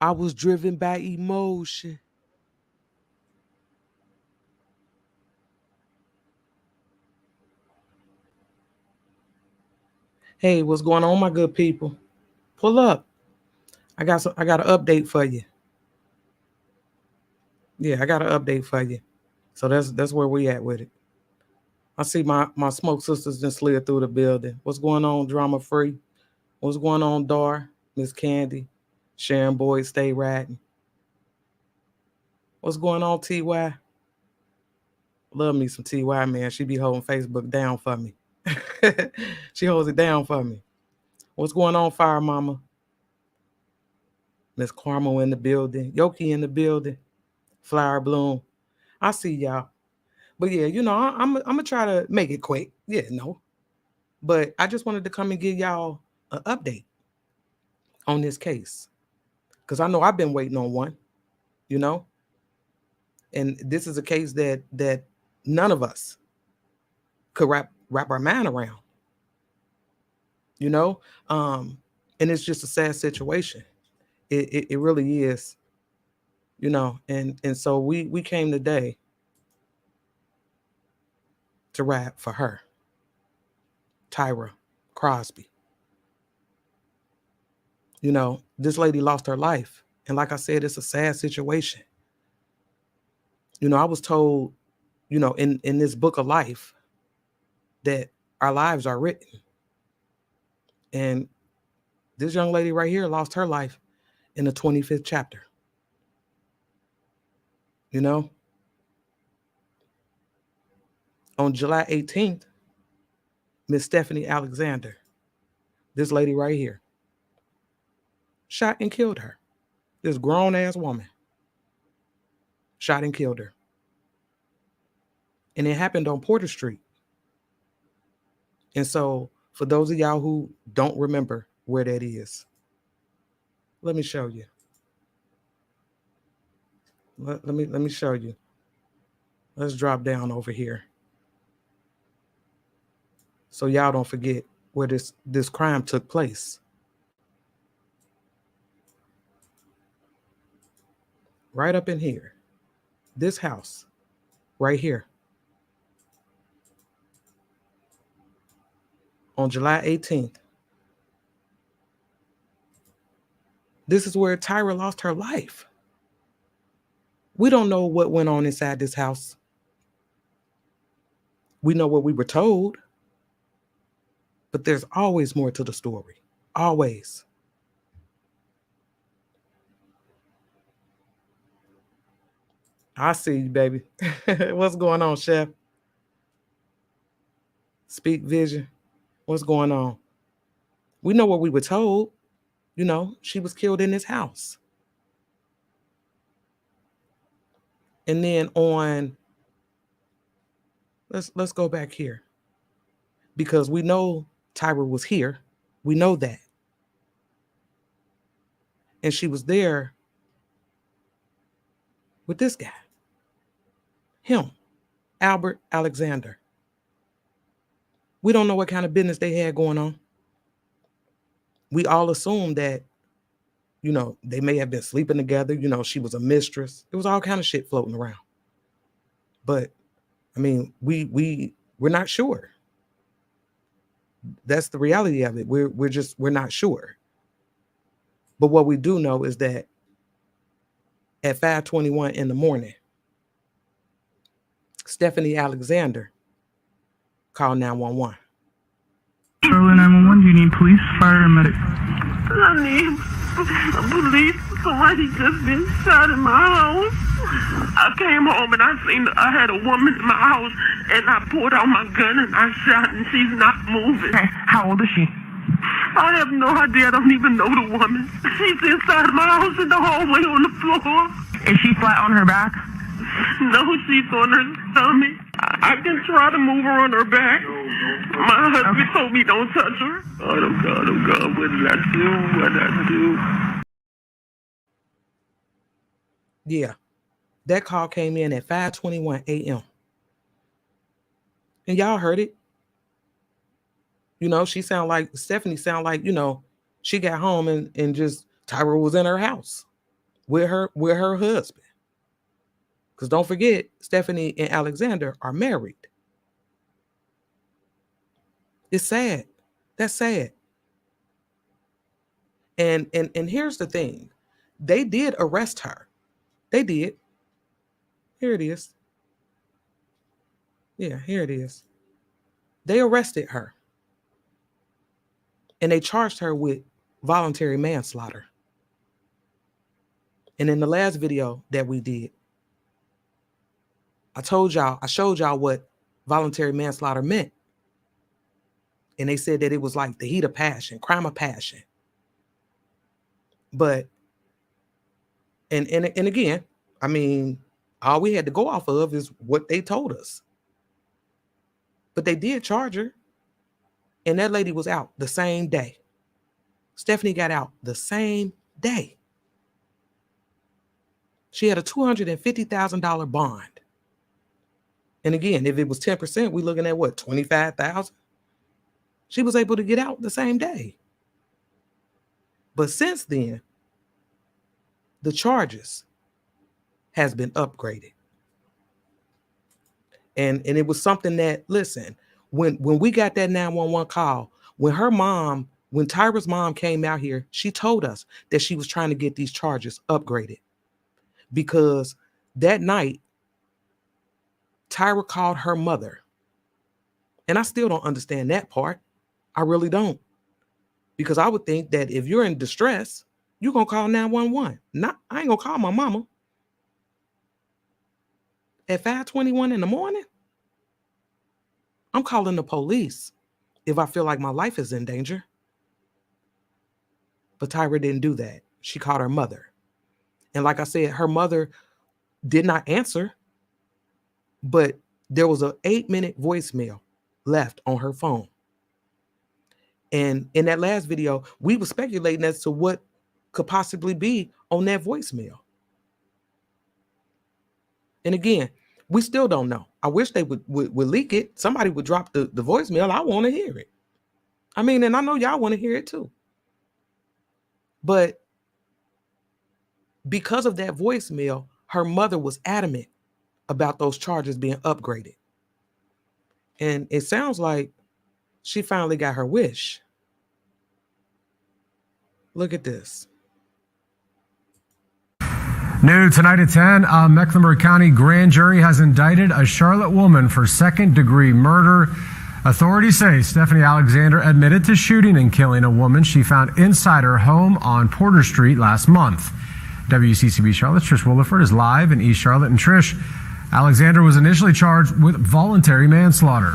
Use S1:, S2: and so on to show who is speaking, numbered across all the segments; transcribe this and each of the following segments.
S1: I was driven by emotion. Hey, what's going on, my good people? Pull up. I got an update for you. Yeah, I got an update for you. So that's where we at with it. I see my smoke sisters just slid through the building. What's going on, drama free? What's going on, Dar? Miss Candy, Sharon Boyd, stay riding. What's going on, Ty? Love me some Ty, man. She be holding Facebook down for me. She holds it down for me. What's going on, Fire Mama? Miss Carmel in the building. Yoki in the building. Flower Bloom. I see y'all. But yeah, I'm gonna try to make it quick. Yeah, no. But I just wanted to come and give y'all an update on this case. Because I know I've been waiting on one, you know? And this is a case that none of us could wrap our mind around, you know? And it's just a sad situation. It really is, and so we came today to rap for her, Tyra Crosby. This lady lost her life. And like I said, it's a sad situation. I was told, in this book of life that our lives are written. And this young lady right here lost her life in the 25th chapter. On July 18th, Miss Stephanie Alexander, this lady right here, shot and killed her. This grown-ass woman shot and killed her. And it happened on Porter Street. And so for those of y'all who don't remember where that is, let me show you. Let me show you. Let's drop down over here, so y'all don't forget where this crime took place. Right up in here. This house. Right here. On July 18th. This is where Tyra lost her life. We don't know what went on inside this house. We know what we were told. But there's always more to the story. Always. I see you, baby. What's going on, Chef? Speak Vision. What's going on? We know what we were told. She was killed in this house. And then let's go back here. Because we know Tyra was here. We know that. And she was there with this guy. Him, Albert Alexander. We don't know what kind of business they had going on. We all assume that, they may have been sleeping together. She was a mistress. It was all kind of shit floating around. But, I mean, we're not sure. That's the reality of it. We're not sure. But what we do know is that at 5:21 in the morning, Stephanie Alexander called 911.
S2: Charlotte 911, do you need police, fire, or medic?
S3: I need police. Somebody just been shot in my house. I came home and I had a woman in my house, and I pulled out my gun and I shot, and she's not moving.
S2: Okay. How old is she?
S3: I have no idea. I don't even know the woman. She's inside my house in the hallway on the floor.
S2: Is she flat on her back?
S3: No, she's on her stomach. I can try to move her on her back. My husband told me don't touch her. Oh God, what did I do? What did I do?
S1: Yeah, that call came in at 5:21 a.m. And y'all heard it. Stephanie sound like, she got home and just Tyra was in her house. with her husband. Because don't forget, Stephanie and Alexander are married. It's sad. That's sad. And here's the thing. They did arrest her. They did. Here it is. Yeah, here it is. They arrested her. And they charged her with voluntary manslaughter. And in the last video that we did, I showed y'all what voluntary manslaughter meant. And they said that it was like the heat of passion, crime of passion. But, and again, I mean, all we had to go off of is what they told us. But they did charge her. And that lady was out the same day. Stephanie got out the same day. She had a $250,000 bond. And again, if it was 10%, we're looking at what, $25,000? She was able to get out the same day. But since then, the charges has been upgraded. And it was something that, listen, when we got that 911 call, when Tyra's mom came out here, she told us that she was trying to get these charges upgraded. Because that night, Tyra called her mother. And I still don't understand that part. I really don't. Because I would think that if you're in distress, you're going to call 911. I ain't going to call my mama at 5:21 in the morning. I'm calling the police if I feel like my life is in danger. But Tyra didn't do that. She called her mother. And like I said, her mother did not answer, but there was an 8-minute voicemail left on her phone. And in that last video, we were speculating as to what could possibly be on that voicemail. And again, we still don't know. I wish they would leak it. Somebody would drop the voicemail. I want to hear it. I mean, and I know y'all want to hear it too. But because of that voicemail, her mother was adamant about those charges being upgraded. And it sounds like she finally got her wish. Look at this.
S4: New tonight at 10, a Mecklenburg County grand jury has indicted a Charlotte woman for second-degree murder. Authorities say Stephanie Alexander admitted to shooting and killing a woman she found inside her home on Porter Street last month. WCCB Charlotte's Trish Williford is live in East Charlotte. And Trish, Alexander was initially charged with voluntary manslaughter.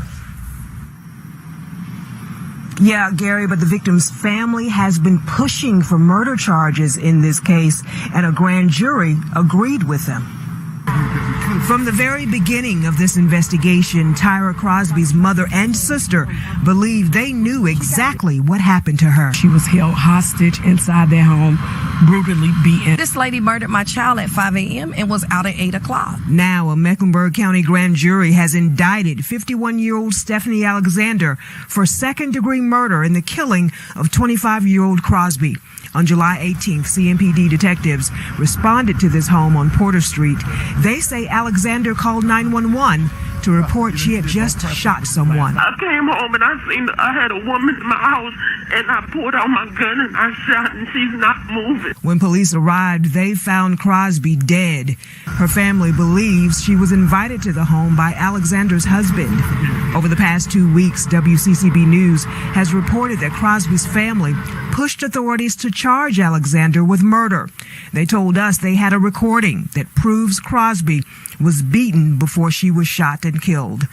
S5: Yeah, Gary, but the victim's family has been pushing for murder charges in this case, and a grand jury agreed with them. From the very beginning of this investigation, Tyra Crosby's mother and sister believed they knew exactly what happened to her.
S6: She was held hostage inside their home, brutally beaten.
S7: This lady murdered my child at 5 a.m. and was out at 8 o'clock.
S5: Now, a Mecklenburg County grand jury has indicted 51-year-old Stephanie Alexander for second-degree murder in the killing of 25-year-old Crosby. On July 18th, CMPD detectives responded to this home on Porter Street. They say Alexander called 911 to report she had just shot someone.
S3: I came home and I had a woman in my house, and I pulled out my gun and I shot, and she's not moving.
S5: When police arrived, they found Crosby dead. Her family believes she was invited to the home by Alexander's husband. Over the past 2 weeks, WCCB News has reported that Crosby's family pushed authorities to charge Alexander with murder. They told us they had a recording that proves Crosby was beaten before she was shot and killed.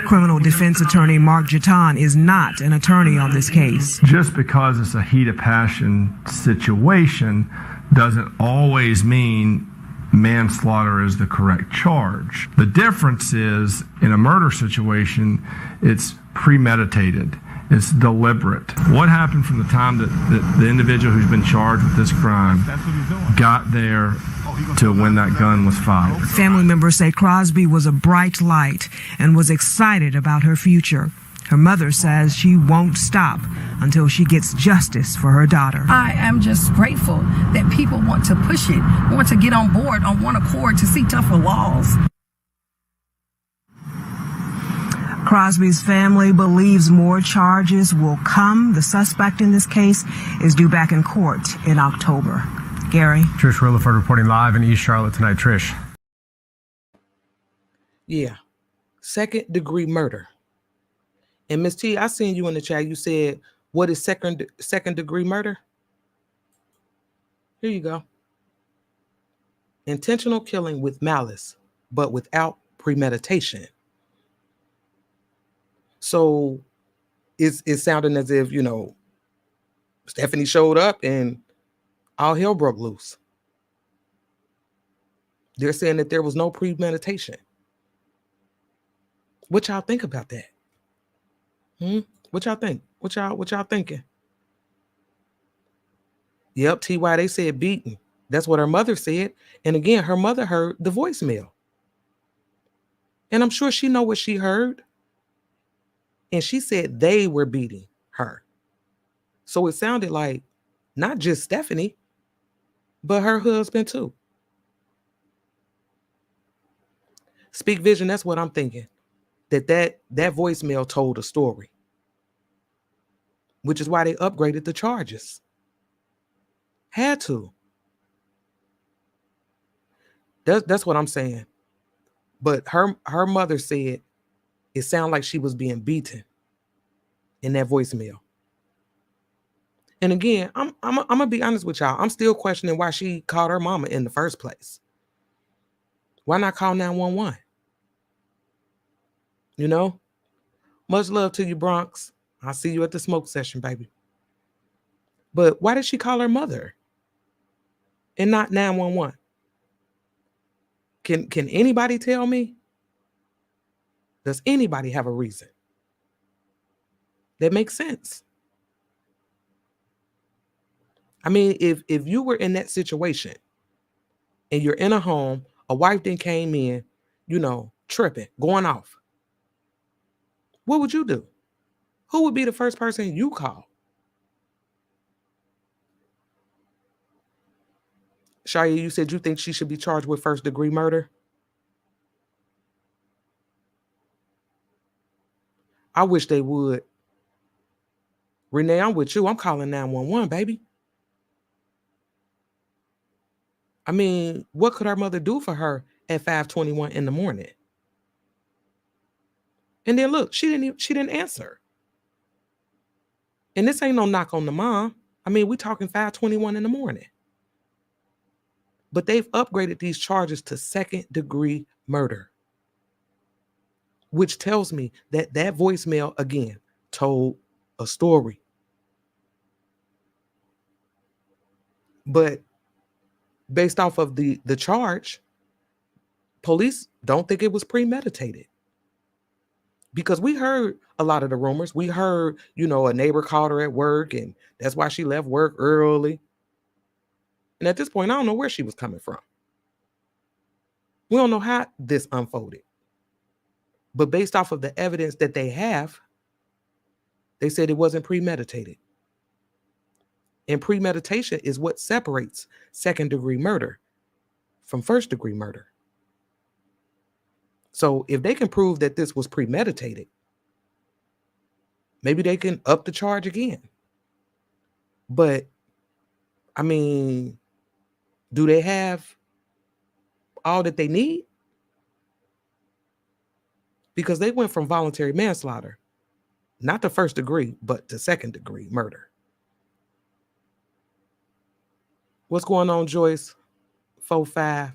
S5: Criminal defense attorney Mark Jatan is not an attorney on this case.
S4: Just because it's a heat of passion situation doesn't always mean manslaughter is the correct charge. The difference is, in a murder situation, it's premeditated. It's deliberate. What happened from the time that the individual who's been charged with this crime got there to when that gun was fired?
S5: Family members say Crosby was a bright light and was excited about her future. Her mother says she won't stop until she gets justice for her daughter.
S7: I am just grateful that people want to push it, want to get on board on one accord to see tougher laws.
S5: Crosby's family believes more charges will come. The suspect in this case is due back in court in October. Gary?
S8: Trish Rilliford reporting live in East Charlotte tonight. Trish.
S1: Yeah. Second-degree murder. And Miss T, I seen you in the chat. You said, what is second-degree murder? Here you go. Intentional killing with malice, but without premeditation. So it's sounding as if, Stephanie showed up and all hell broke loose. They're saying that there was no premeditation. What y'all think about that? What y'all think? What y'all thinking? Yep, TY, they said beaten. That's what her mother said. And again, her mother heard the voicemail. And I'm sure she know what she heard. And she said they were beating her. So it sounded like not just Stephanie, but her husband too. Speak Vision, that's what I'm thinking. That voicemail told a story. Which is why they upgraded the charges. Had to. That's what I'm saying. But her mother said it sounded like she was being beaten in that voicemail. And again, I'm gonna be honest with y'all. I'm still questioning why she called her mama in the first place. Why not call 911? Much love to you, Bronx. I'll see you at the smoke session, baby. But why did she call her mother and not 911? Can anybody tell me? Does anybody have a reason that makes sense? I mean, if you were in that situation and you're in a home, a wife then came in, tripping, going off, what would you do? Who would be the first person you call? Shia, you said you think she should be charged with first-degree murder? I wish they would. Renee, I'm with you. I'm calling 911, baby. I mean, what could her mother do for her at 5:21 in the morning? And then look, she didn't answer. And this ain't no knock on the mom. I mean, we talking 5:21 in the morning. But they've upgraded these charges to second-degree murder, which tells me that voicemail, again, told a story. But based off of the charge, police don't think it was premeditated. Because we heard a lot of the rumors. We heard, a neighbor called her at work, and that's why she left work early. And at this point, I don't know where she was coming from. We don't know how this unfolded. But based off of the evidence that they have, they said it wasn't premeditated. And premeditation is what separates second-degree murder from first-degree murder. So if they can prove that this was premeditated, maybe they can up the charge again. But, I mean, do they have all that they need? Because they went from voluntary manslaughter, not to first degree, but to second-degree murder. What's going on, Joyce? 4-5.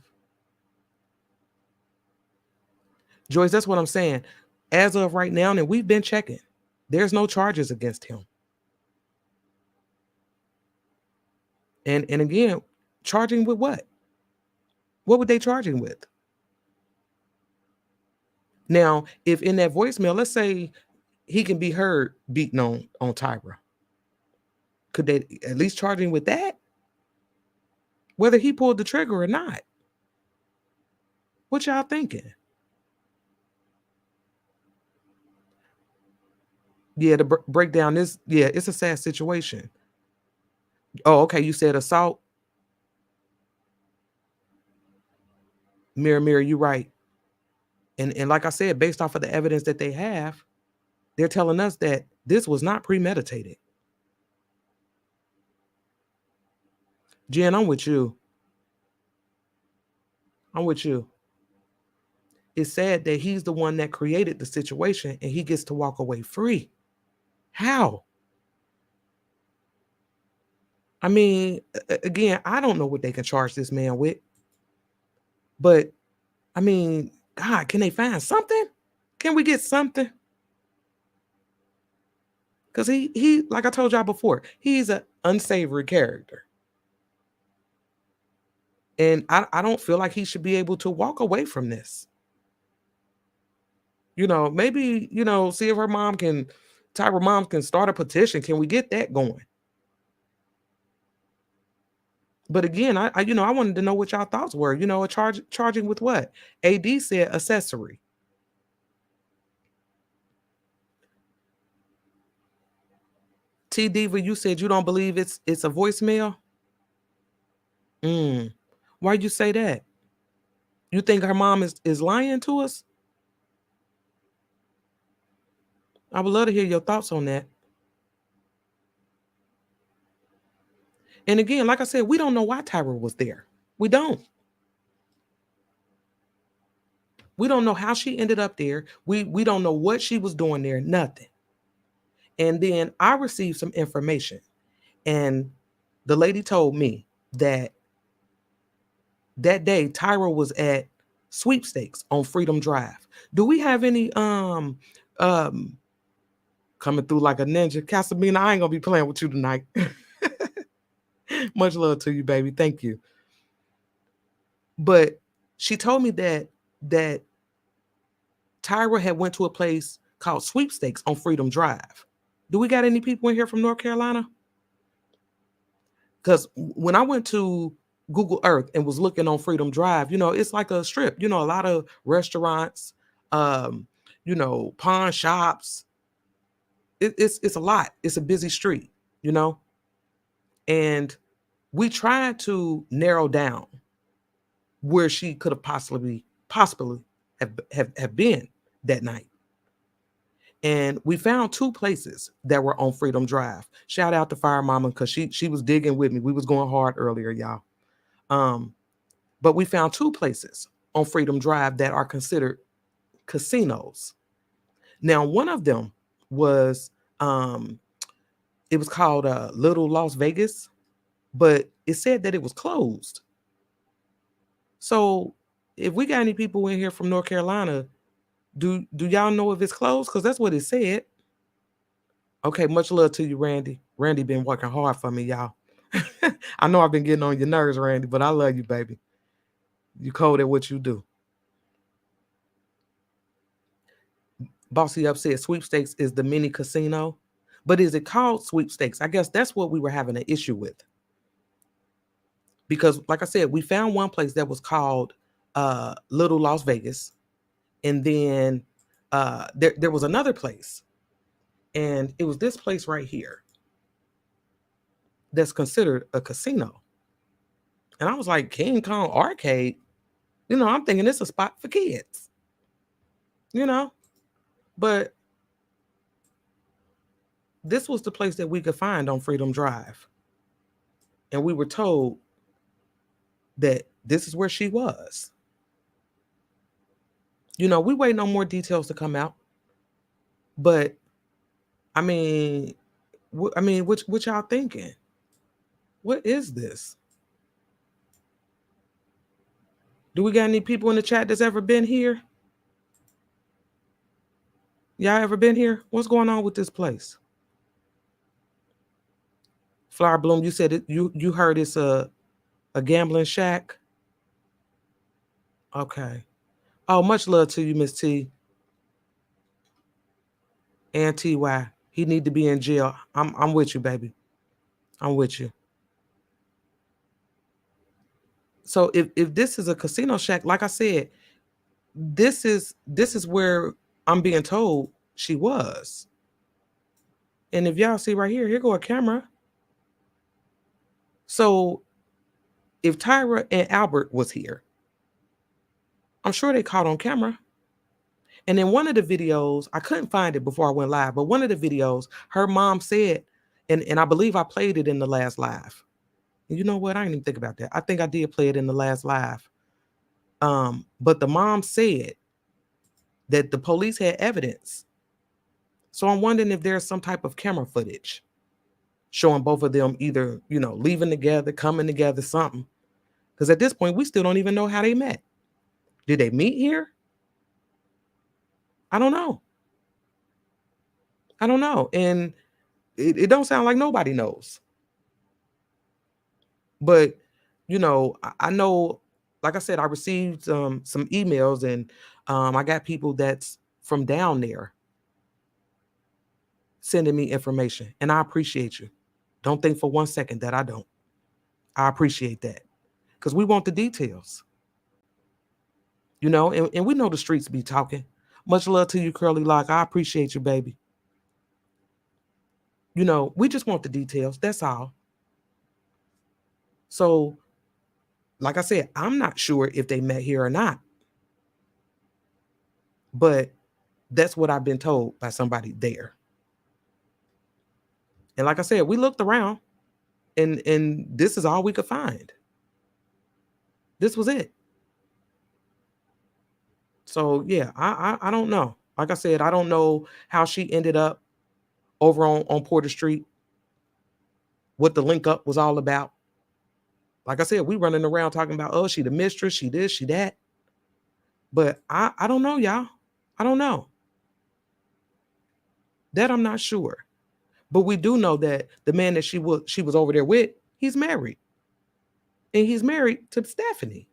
S1: Joyce, that's what I'm saying. As of right now, and we've been checking, there's no charges against him. And again, charging with what? What would they charge him with? Now, if in that voicemail, let's say he can be heard beating on Tyra, could they at least charge him with that? Whether he pulled the trigger or not. What y'all thinking? Yeah, to break down this, yeah, it's a sad situation. Oh, okay, you said assault. Mirror, you right. And like I said, based off of the evidence that they have, they're telling us that this was not premeditated. Jen, I'm with you. I'm with you. It's sad that he's the one that created the situation and he gets to walk away free. How? I mean, again, I don't know what they can charge this man with. But, I mean, God, can they find something? Can we get something? Because he, like I told y'all before, he's an unsavory character. And I don't feel like he should be able to walk away from this. You know, maybe, you know, see if Tyra mom can start a petition. Can we get that going? But again, I wanted to know what y'all thoughts were. You know, charging with what? AD said accessory. T Diva, you said you don't believe it's a voicemail. Why'd you say that? You think her mom is lying to us? I would love to hear your thoughts on that. And again, like I said, we don't know why Tyra was there. We don't. We don't know how she ended up there. We don't know what she was doing there, nothing. And then I received some information. And the lady told me that day Tyra was at sweepstakes on Freedom Drive. Do we have any coming through like a ninja? Casamina, I ain't gonna be playing with you tonight. Much love to you, baby. Thank you. But she told me that Tyra had went to a place called Sweepstakes on Freedom Drive. Do we got any people in here from North Carolina? Because when I went to Google Earth and was looking on Freedom Drive, you know, it's like a strip, you know, a lot of restaurants, you know, pawn shops. It's a lot. It's a busy street, you know. And we tried to narrow down where she could have possibly have been that night. And we found two places that were on Freedom Drive. Shout out to Fire Mama because she was digging with me. We was going hard earlier, y'all. But we found two places on Freedom Drive that are considered casinos. Now, one of them was it was called Little Las Vegas, but it said that it was closed. So if we got any people in here from North Carolina, do y'all know if it's closed? Because that's what it said. Okay, much love to you, Randy. Randy been working hard for me, y'all. I know I've been getting on your nerves, Randy, but I love you, baby. You cold at what you do. Bossy Up said sweepstakes is the mini casino. But is it called sweepstakes? I guess that's what we were having an issue with. Because, like I said, we found one place that was called Little Las Vegas. And then there was another place. And it was this place right here that's considered a casino. And I was like, King Kong Arcade? You know, I'm thinking it's a spot for kids. You know? But this was the place that we could find on Freedom Drive. And we were told that this is where she was. You know, we waiting on more details to come out. But, I mean, what y'all thinking? What is this? Do we got any people in the chat that's ever been here? Y'all ever been here? What's going on with this place? Flower Bloom, you said it. You heard it's a gambling shack. Okay. Oh, much love to you, Miss T. And TY. He need to be in jail. I'm with you, baby. I'm with you. So if this is a casino shack, like I said, this is where I'm being told she was. And if y'all see right here go a camera. So if Tyra and Albert was here, I'm sure they caught on camera. And in one of the videos, I couldn't find it before I went live, but one of the videos, her mom said, and I believe I played it in the last live. And you know what? I didn't even think about that. I think I did play it in the last live. But the mom said that the police had evidence. So I'm wondering if there's some type of camera footage showing both of them either, leaving together, coming together, something. Because at this point, we still don't even know how they met. Did they meet here? I don't know. And it don't sound like nobody knows. But, I know, like I said, I received some emails and I got people that's from down there sending me information. And I appreciate you. Don't think for 1 second that I don't. I appreciate that. Because we want the details. And we know the streets be talking. Much love to you, Curly Lock. I appreciate you, baby. We just want the details. That's all. So, like I said, I'm not sure if they met here or not. But that's what I've been told by somebody there. And like I said, we looked around and this is all we could find. This was it. So yeah, I don't know. Like I said, I don't know how she ended up over on Porter Street, what the link up was all about. Like I said, we running around talking about, oh, she the mistress, she this, she that. But I don't know, y'all. I don't know. That I'm not sure. But we do know that the man that she was over there with, he's married. And he's married to Stephanie.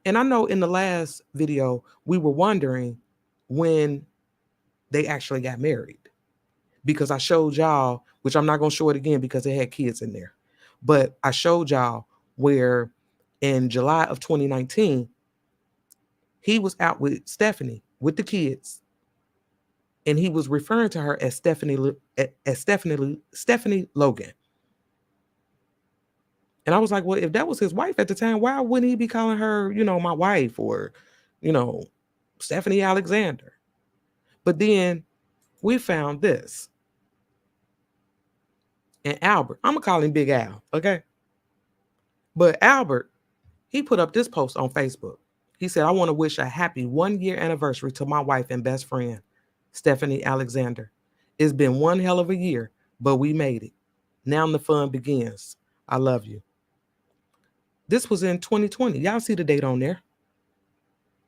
S1: And I know in the last video, we were wondering when they actually got married. Because I showed y'all, which I'm not going to show it again because they had kids in there. But I showed y'all where in July of 2019, he was out with Stephanie, with the kids. And he was referring to her as Stephanie Logan. And I was like, well, if that was his wife at the time, why wouldn't he be calling her, my wife or, Stephanie Alexander? But then we found this. And Albert, I'm going to call him Big Al, okay? But Albert, he put up this post on Facebook. He said, I want to wish a happy 1-year anniversary to my wife and best friend, Stephanie Alexander. It's been one hell of a year, but we made it. Now the fun begins. I love you. This was in 2020. Y'all see the date on there.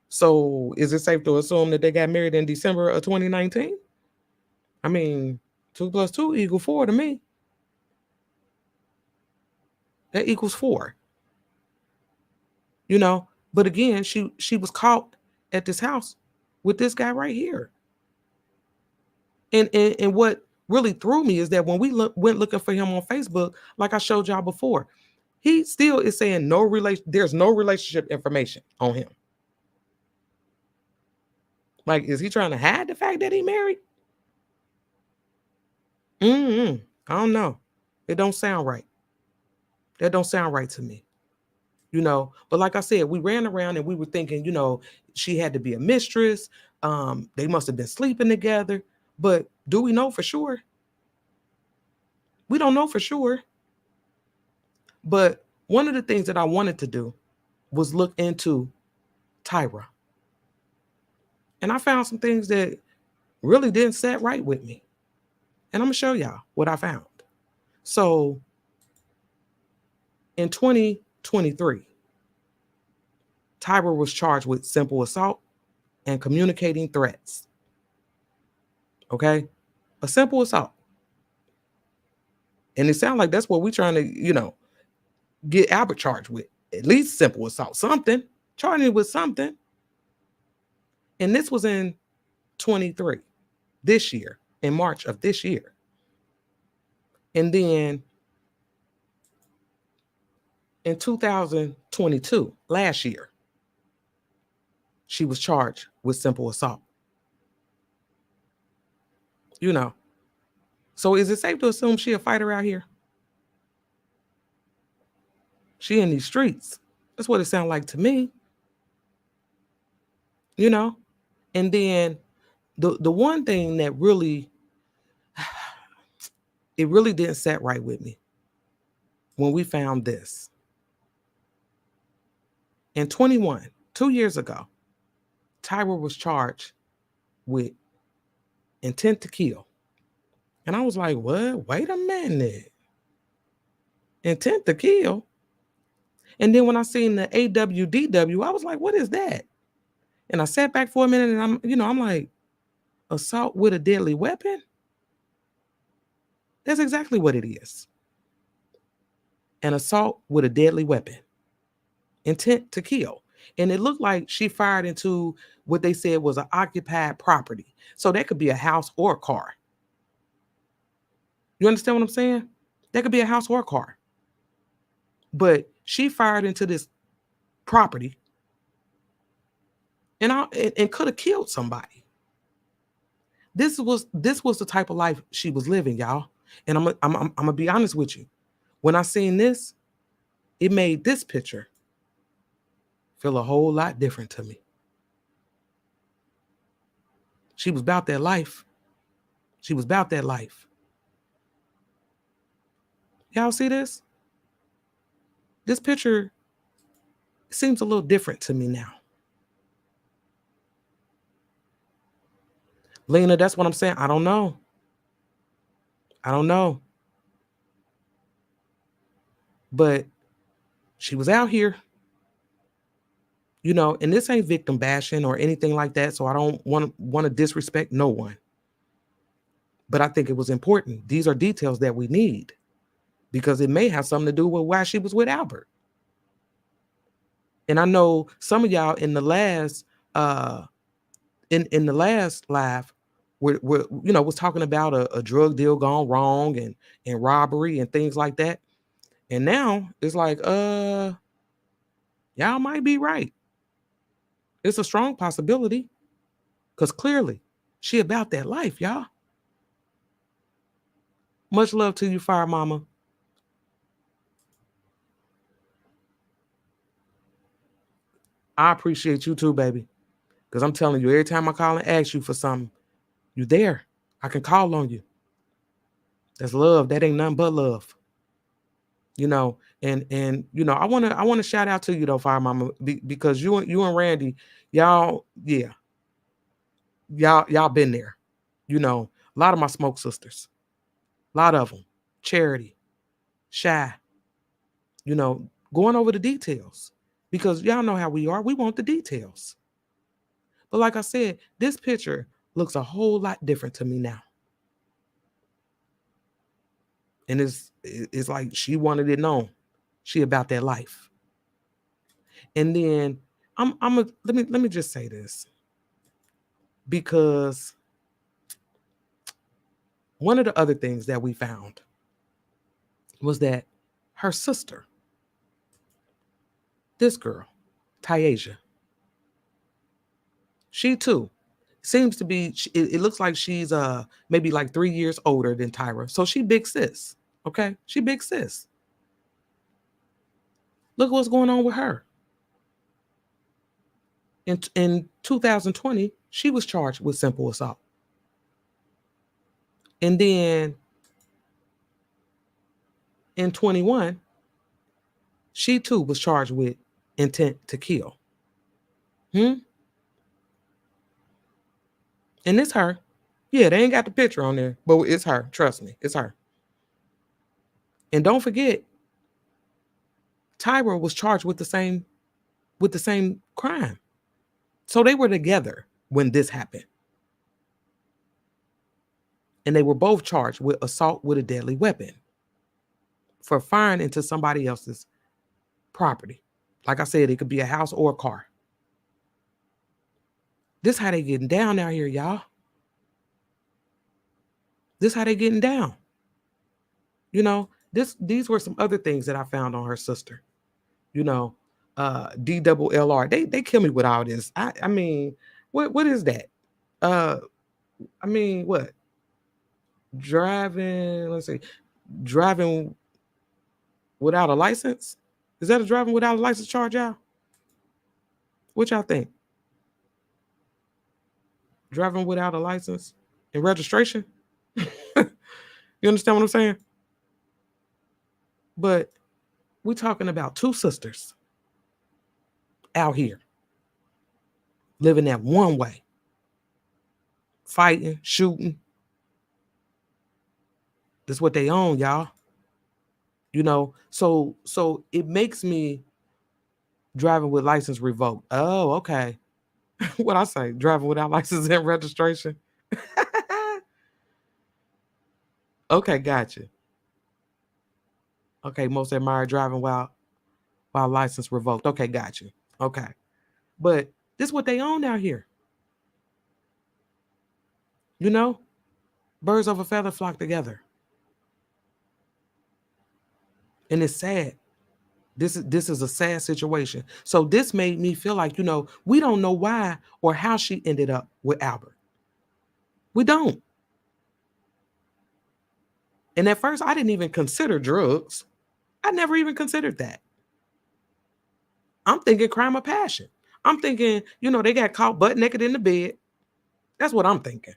S1: So is it safe to assume that they got married in December of 2019? I mean, 2 + 2 = 4 to me. That equals 4. But again, she was caught at this house with this guy right here. And what really threw me is that when we went looking for him on Facebook, like I showed y'all before, he still is saying there's no relationship information on him. Like, is he trying to hide the fact that he married? I don't know. It don't sound right. That don't sound right to me. But like I said, we ran around and we were thinking, she had to be a mistress. They must have been sleeping together. But do we know for sure? We don't know for sure. But one of the things that I wanted to do was look into Tyra. And I found some things that really didn't set right with me. And I'm going to show y'all what I found. So in 2023, Tyra was charged with simple assault and communicating threats. Okay? A simple assault. And it sounds like that's what we're trying to, get Albert charged with. At least simple assault. Something. Charging with something. And this was in 23. This year. In March of this year. And then in 2022, last year, she was charged with simple assault. So is it safe to assume she a fighter out here? She in these streets. That's what it sounds like to me. You know? And then the one thing that really, it really didn't set right with me when we found this. In 21, 2 years ago, Tyra was charged with intent to kill. And I was like, what? Wait a minute. Intent to kill? And then when I seen the AWDW, I was like, what is that? And I sat back for a minute and I'm like, assault with a deadly weapon? That's exactly what it is. An assault with a deadly weapon. Intent to kill. And it looked like she fired into what they said was an occupied property. So that could be a house or a car. You understand what I'm saying? That could be a house or a car. But she fired into this property and could have killed somebody. This was the type of life she was living, y'all. And I'm gonna be honest with you. When I seen this, it made this picture feel a whole lot different to me. She was about that life. She was about that life. Y'all see this? This picture seems a little different to me now. Lena, that's what I'm saying. I don't know. But she was out here, and this ain't victim bashing or anything like that. So I don't want to disrespect no one. But I think it was important. These are details that we need because it may have something to do with why she was with Albert. And I know some of y'all in the last in the last live was talking about a drug deal gone wrong and robbery and things like that. And now it's like, y'all might be right. It's a strong possibility because clearly she about that life, y'all. Much love to you, Fire Mama. I appreciate you too, baby. Because I'm telling you, every time I call and ask you for something, you there. I can call on you. That's love. That ain't nothing but love. And I want to shout out to you though, Fire Mama, because you and Randy, y'all been there. A lot of my smoke sisters, a lot of them, Charity, Shy, going over the details because y'all know how we are. We want the details. But like I said, this picture looks a whole lot different to me now. And it's like she wanted it known. She about that life. And then let me just say this. Because one of the other things that we found was that her sister, this girl, Tyasia, she too seems to be, it looks like she's maybe like 3 years older than Tyra. So she big sis, okay? She big sis. Look what's going on with her. In 2020, she was charged with simple assault. And then in 21, she too was charged with intent to kill. And it's her. Yeah, they ain't got the picture on there, but it's her. Trust me, it's her. And don't forget, Tyra was charged with the same crime. So they were together when this happened. And they were both charged with assault with a deadly weapon for firing into somebody else's property. Like I said, it could be a house or a car. This how they getting down out here, y'all. This how they getting down. These were some other things that I found on her sister. DLLR. They kill me with all this. I mean, what is that? What? Driving, let's see, driving without a license. Is that a driving without a license charge, y'all? What y'all think? Driving without a license and registration? You understand what I'm saying? But we're talking about two sisters out here living that one way, fighting, shooting. That's what they own, y'all. You know, so it makes me driving with license revoked. Oh, okay. What I say? Driving without license and registration. Okay, gotcha. Okay, most admired driving while license revoked. Okay, gotcha. Okay. But this is what they own out here. You know? Birds of a feather flock together. And it's sad. This is a sad situation. So this made me feel like, you know, we don't know why or how she ended up with Albert. We don't. And at first, I didn't even consider drugs. I never even considered that. I'm thinking crime of passion. I'm thinking, you know, they got caught butt naked in the bed. That's what I'm thinking.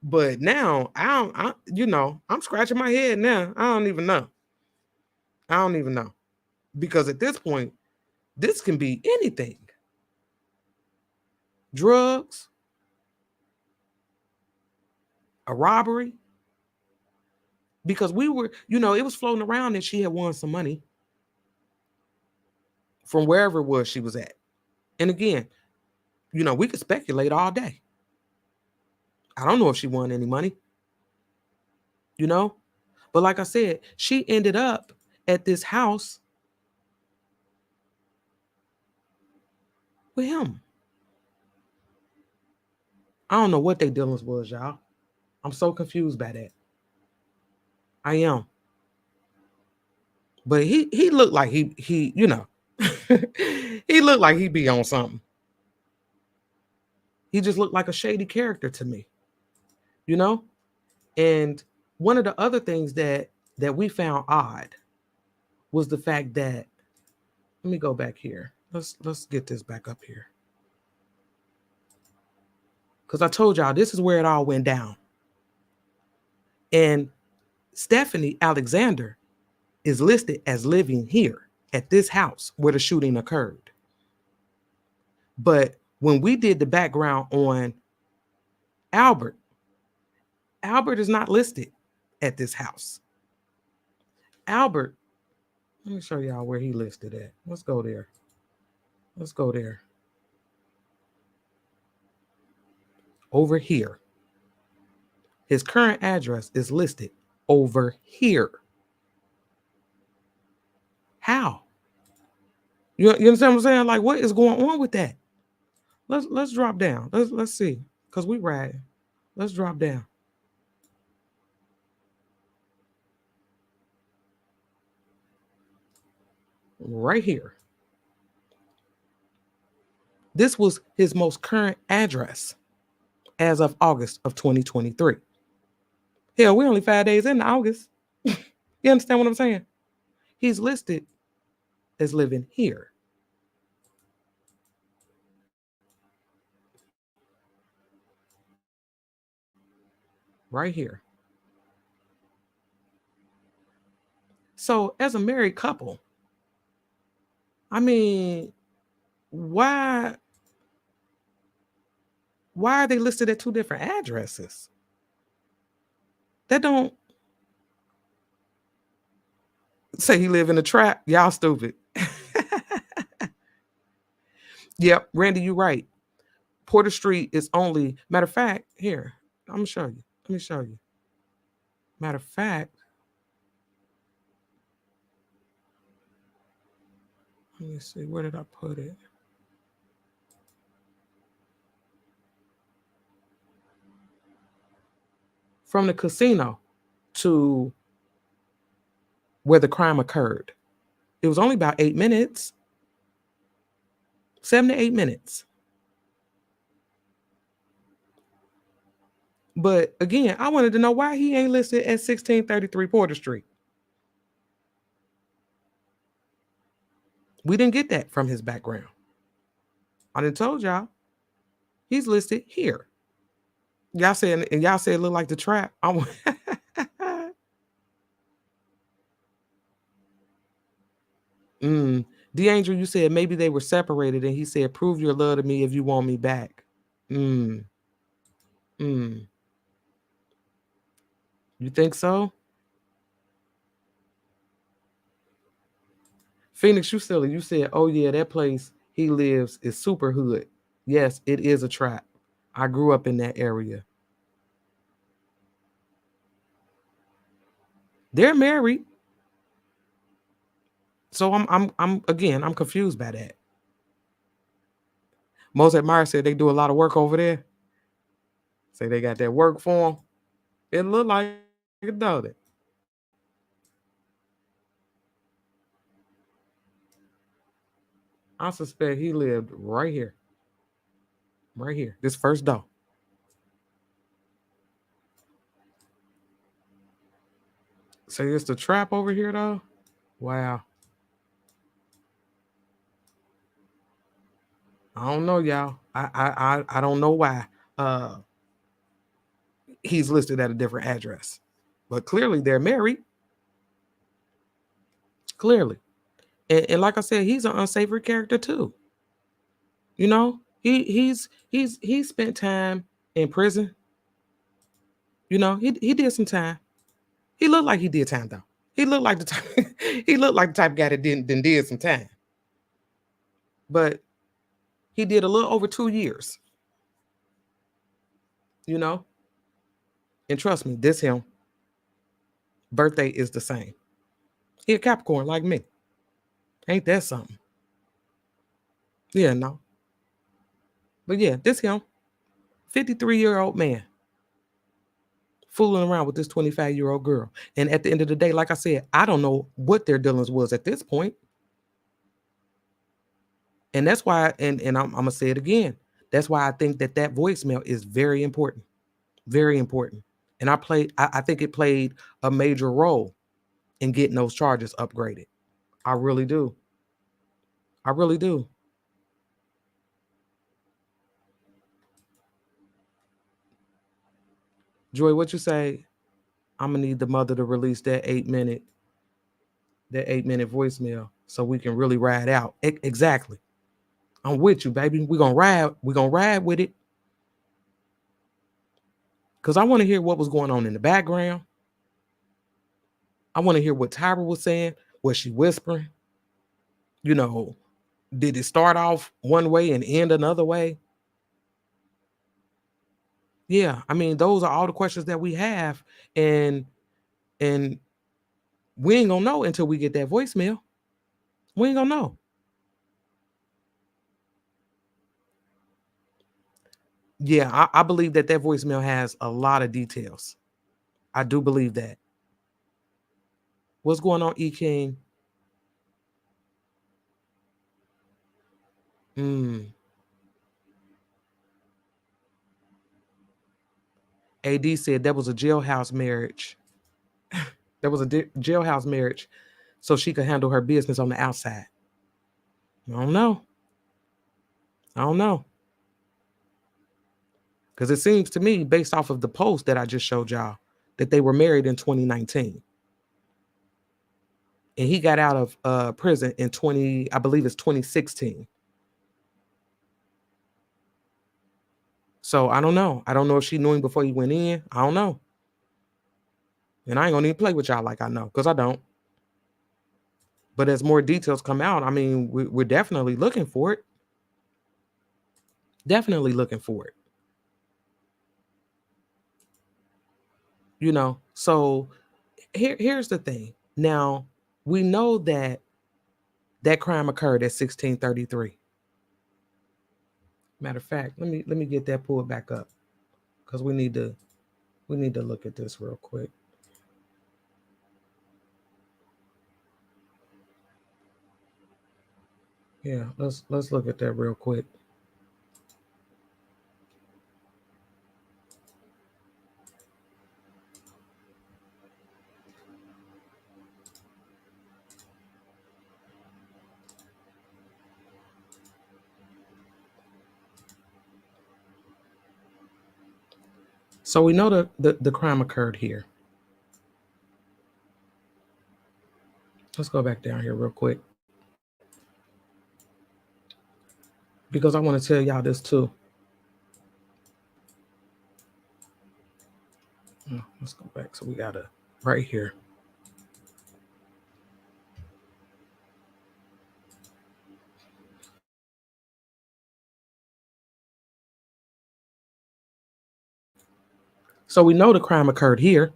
S1: But now, I'm scratching my head now. I don't even know. Because at this point, this can be anything. Drugs, a robbery. Because we were, you know, it was floating around that she had won some money from wherever it was she was at. And again, you know, we could speculate all day. I don't know if she won any money, you know? But like I said, she ended up at this house with him. I don't know what their dealings was, y'all. I'm so confused by that. I am. But he looked like he you know, he looked like he'd be on something. He just looked like a shady character to me, you know? And one of the other things that we found odd was the fact that, let me go back here. Let's get this back up here. Because I told y'all this is where it all went down. And Stephanie Alexander is listed as living here at this house where the shooting occurred. But when we did the background on Albert is not listed at this house. Albert, let me show y'all where he listed at. Let's go there. Over here. His current address is listed over here. How? You understand what I'm saying? Like, what is going on with that? Let's drop down. Let's see. Because we riding. Let's drop down. Right here. This was his most current address as of August of 2023. Hell, we're only 5 days into August. You understand what I'm saying? He's listed as living here. Right here. So as a married couple, I mean, why are they listed at two different addresses? That don't say he live in a trap. Y'all stupid. Yep, Randy, you're right. Porter Street is only, matter of fact, here, I'm gonna show you. Let me show you. Matter of fact, let me see, where did I put it? From the casino to where the crime occurred, it was only about 8 minutes. 7 to 8 minutes. But again, I wanted to know why he ain't listed at 1633 Porter Street. We didn't get that from his background. I done told y'all he's listed here. Y'all said it looked like the trap. D'Angel, you said maybe they were separated, and he said, "Prove your love to me if you want me back." You think so? Phoenix, you silly. You said, "Oh yeah, that place he lives is super hood." Yes, it is a trap. I grew up in that area. They're married. So I'm confused by that. Most Myers said they do a lot of work over there. Say they got that work for them. It looked like it, don't it? I suspect he lived right here. Right here. This first door. So it's the trap over here though? Wow. I don't know, y'all. I don't know why he's listed at a different address. But clearly they're married. Clearly. And like I said, he's an unsavory character too. You know, he's spent time in prison. You know, he did some time. He looked like he did time though. He looked like the type of guy that did some time. But he did a little over 2 years. You know? And trust me, this him. Birthday is the same. He a Capricorn like me. Ain't that something? Yeah, no. But yeah, this him. 53-year-old man. Fooling around with this 25-year-old girl. And at the end of the day, like I said, I don't know what their dealings was at this point. And that's why, and I'm going to say it again. That's why I think that voicemail is very important. Very important. And I think it played a major role in getting those charges upgraded. I really do. I really do. Joy, what you say? I'm going to need the mother to release that 8-minute voicemail so we can really ride out. Exactly. I'm with you, baby. We're going to ride with it. Because I want to hear what was going on in the background. I want to hear what Tyra was saying. Was she whispering? You know, did it start off one way and end another way? Yeah, I mean, those are all the questions that we have. And we ain't going to know until we get that voicemail. We ain't going to know. Yeah, I believe that voicemail has a lot of details. I do believe that. What's going on, E. King? AD said that was a jailhouse marriage. That was a jailhouse marriage so she could handle her business on the outside. I don't know. Because it seems to me, based off of the post that I just showed y'all, that they were married in 2019. And he got out of prison in 2016. So I don't know. I don't know if she knew him before he went in. I don't know. And I ain't gonna even play with y'all like I know, because I don't. But as more details come out, I mean, we're definitely looking for it. Definitely looking for it. You know, so here's the thing. Now, we know that crime occurred at 1633. Matter of fact, let me get that pulled back up, because we need to look at this real quick. Yeah, let's look at that real quick. So we know the crime occurred here. Let's go back down here real quick, because I want to tell y'all this too. Let's go back. So we got it right here. So we know the crime occurred here.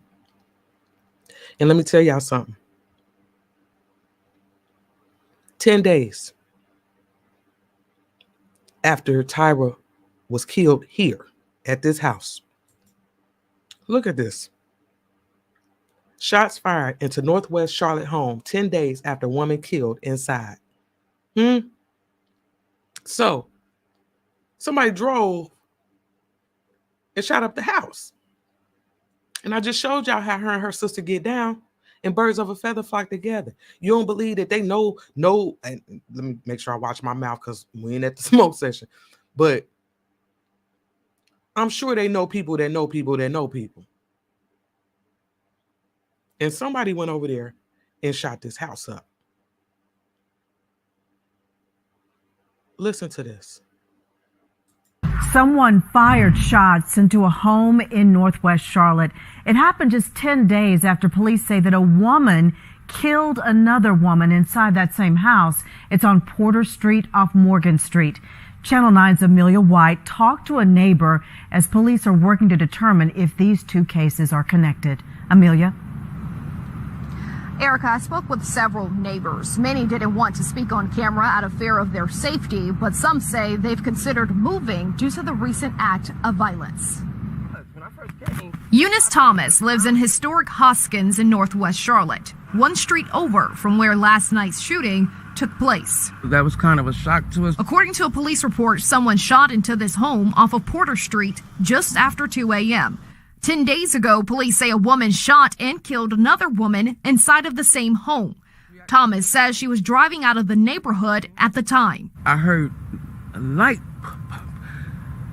S1: And let me tell y'all something. 10 days after Tyra was killed here at this house. Look at this. Shots fired into Northwest Charlotte home 10 days after woman killed inside. So somebody drove and shot up the house. And I just showed y'all how her and her sister get down, and birds of a feather flock together. You don't believe that they know, and let me make sure I watch my mouth because we ain't at the smoke session. But I'm sure they know people that know people that know people. And somebody went over there and shot this house up. Listen to this.
S9: Someone fired shots into a home in Northwest Charlotte. It happened just 10 days after police say that a woman killed another woman inside that same house. It's on Porter Street off Morgan Street. Channel 9's Amelia White talked to a neighbor as police are working to determine if these two cases are connected. Amelia?
S10: Erica, I spoke with several neighbors. Many didn't want to speak on camera out of fear of their safety, but some say they've considered moving due to the recent act of violence. Eunice Thomas lives in historic Hoskins in Northwest Charlotte, one street over from where last night's shooting took place.
S11: That was kind of a shock to us.
S10: According to a police report, someone shot into this home off of Porter Street just after 2 a.m. 10 days ago, police say a woman shot and killed another woman inside of the same home. Thomas says she was driving out of the neighborhood at the time.
S11: I heard a light,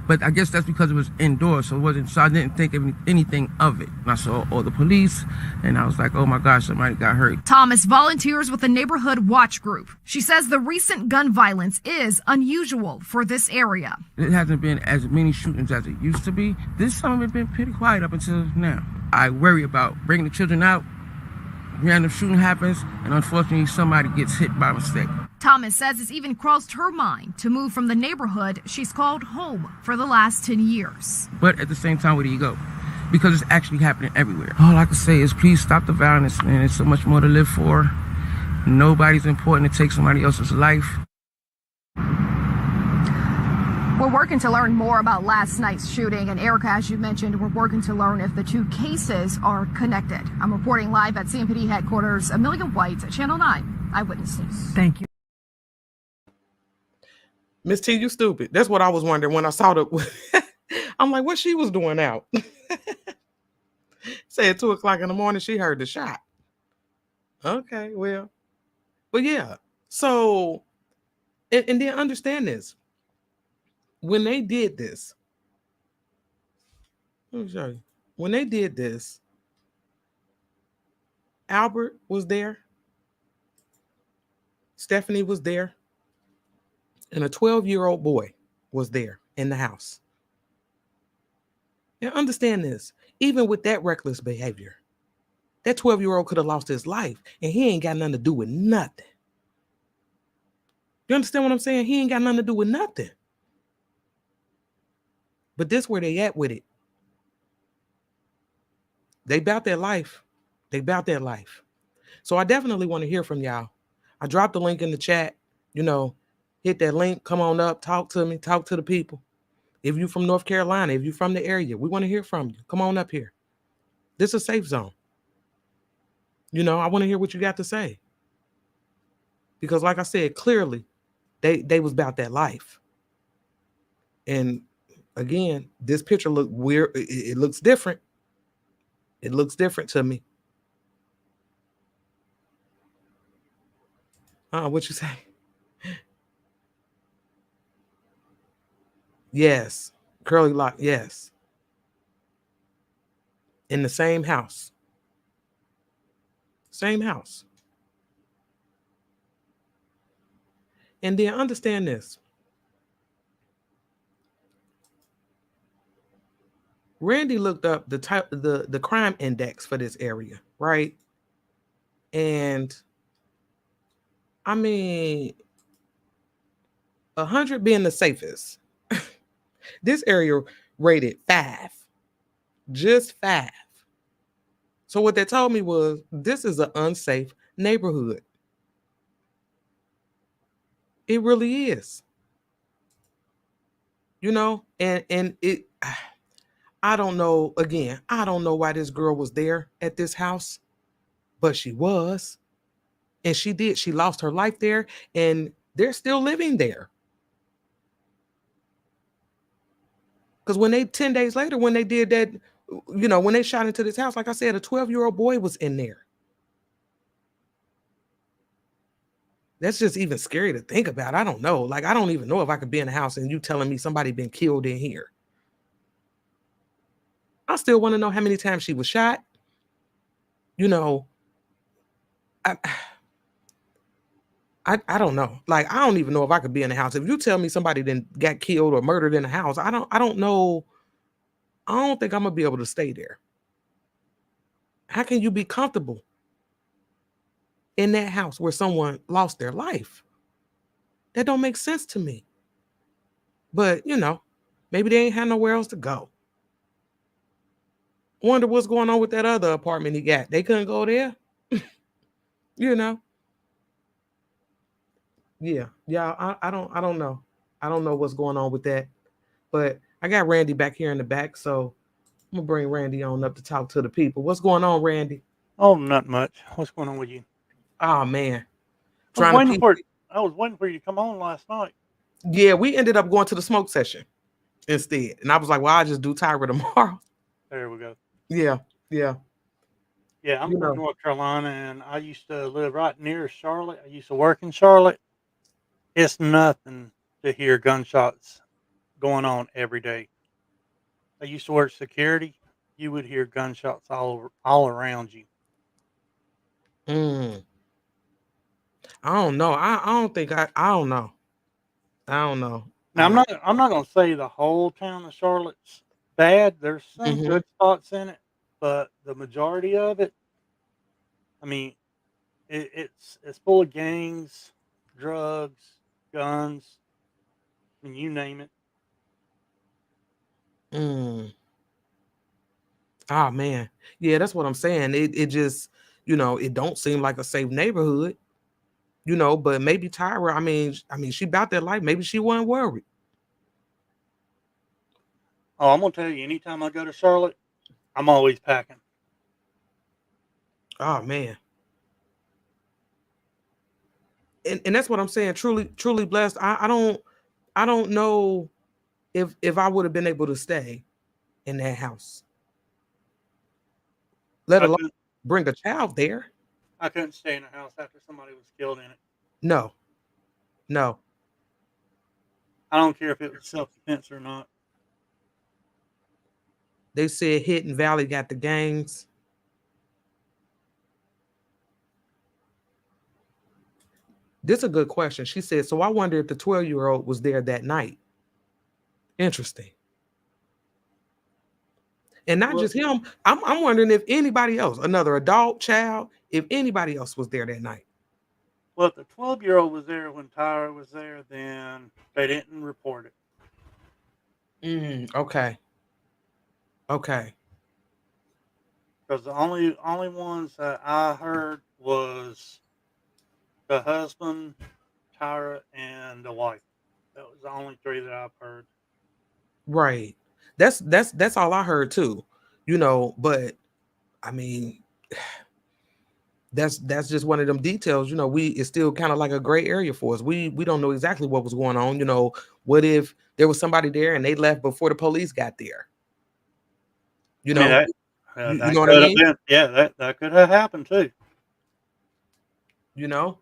S11: but I guess that's because it was indoors, so I didn't think of anything of it. And I saw all the police, and I was like, oh my gosh, somebody got hurt.
S10: Thomas volunteers with the neighborhood watch group. She says the recent gun violence is unusual for this area.
S11: It hasn't been as many shootings as it used to be. This summer has been pretty quiet up until now. I worry about bringing the children out, random shooting happens, and unfortunately somebody gets hit by mistake.
S10: Thomas says it's even crossed her mind to move from the neighborhood she's called home for the last 10 years.
S11: But at the same time, where do you go? Because it's actually happening everywhere. All I can say is please stop the violence, man. There's so much more to live for. Nobody's important to take somebody else's life.
S10: We're working to learn more about last night's shooting, and Erica, as you mentioned, we're working to learn if the two cases are connected. I'm reporting live at CMPD headquarters. Amelia White, Channel 9 Eyewitness News.
S9: Thank you.
S1: Miss T, you stupid. That's what I was wondering when I saw the. I'm like, what she was doing out? Say at 2 o'clock in the morning, she heard the shot. Okay, well, but yeah. So, and then understand this. When they did this, let me show you. When they did this, Albert was there. Stephanie was there. And a 12-year-old boy was there in the house. Now understand this, even with that reckless behavior, that 12-year-old could have lost his life, and he ain't got nothing to do with nothing. You understand what I'm saying? He ain't got nothing to do with nothing. But this where they at with it. They about their life. They about their life. So I definitely want to hear from y'all. I dropped the link in the chat, hit that link, come on up, talk to me, talk to the people. If you're from North Carolina, if you're from the area, we want to hear from you. Come on up here. This is a safe zone. I want to hear what you got to say. Because like I said, clearly, they was about that life. And again, this picture look weird. It looks different. It looks different to me. What you say? Yes. Curly lock. Yes. in the same house. Same house. And then understand this. Randy looked up the crime index for this area, right? And I mean, 100 being the safest. This area rated 5. Just 5. So what they told me was this is an unsafe neighborhood. It really is. You know, and it I don't know, again, I don't know why this girl was there at this house, but she was. And she did. She lost her life there, and they're still living there. Because when they 10 days later, when they did that, you know, when they shot into this house, like I said, a 12-year-old boy was in there. That's just even scary to think about. I don't know. Like, I don't even know if I could be in a house and you telling me somebody been killed in here. I still want to know how many times she was shot. You know, I don't know. Like, I don't even know if I could be in a house. If you tell me somebody then got killed or murdered in a house, I don't know. I don't think I'm gonna be able to stay there. How can you be comfortable in that house where someone lost their life? That don't make sense to me. But you know, maybe they ain't had nowhere else to go. Wonder what's going on with that other apartment he got. They couldn't go there. You know. Yeah, I don't know. I don't know what's going on with that. But I got Randy back here in the back, so I'm gonna bring Randy on up to talk to the people. What's going on, Randy?
S12: Oh, not much. What's going on with you?
S1: Oh man.
S12: I was waiting for you to come on last night.
S1: Yeah, we ended up going to the smoke session instead. And I was like, well, I'll just do Tyra tomorrow.
S12: There we go.
S1: Yeah.
S12: Yeah, I'm from North Carolina, and I used to live right near Charlotte. I used to work in Charlotte. It's nothing to hear gunshots going on every day. I used to work security. You would hear gunshots all around you.
S1: I don't know. I don't think I don't know. I don't know.
S12: Now I'm not gonna say the whole town of Charlotte's bad. There's some good spots in it, but the majority of it, I mean, it's full of gangs, drugs, guns, and you name it.
S1: Oh man. Yeah, that's what I'm saying. It just, you know, it don't seem like a safe neighborhood. You know, but maybe Tyra, I mean, she about that life. Maybe she wasn't worried.
S12: Oh, I'm gonna tell you, anytime I go to Charlotte, I'm always packing.
S1: Oh man. And that's what I'm saying. Truly blessed. I don't know if I would have been able to stay in that house. Let alone bring a child there.
S12: I couldn't stay in a house after somebody was killed in it.
S1: No.
S12: I don't care if it was self-defense or not.
S1: They said Hidden Valley got the gangs. This is a good question. She said, so I wonder if the 12-year-old was there that night. Interesting. And not just him. I'm wondering if anybody else, another adult, child, if anybody else was there that night.
S12: Well, if the 12-year-old was there when Tyra was there, then they didn't report
S1: it. Okay.
S12: Because the only ones that I heard was the husband, Tyra, and the wife. That was the only 3 that I've heard.
S1: Right. That's all I heard too. You know, but I mean, that's just one of them details. You know, it's still kind of like a gray area for us. We don't know exactly what was going on. You know, what if there was somebody there and they left before the police got there? You know,
S12: you know what I mean? Yeah, that could have happened too.
S1: You know,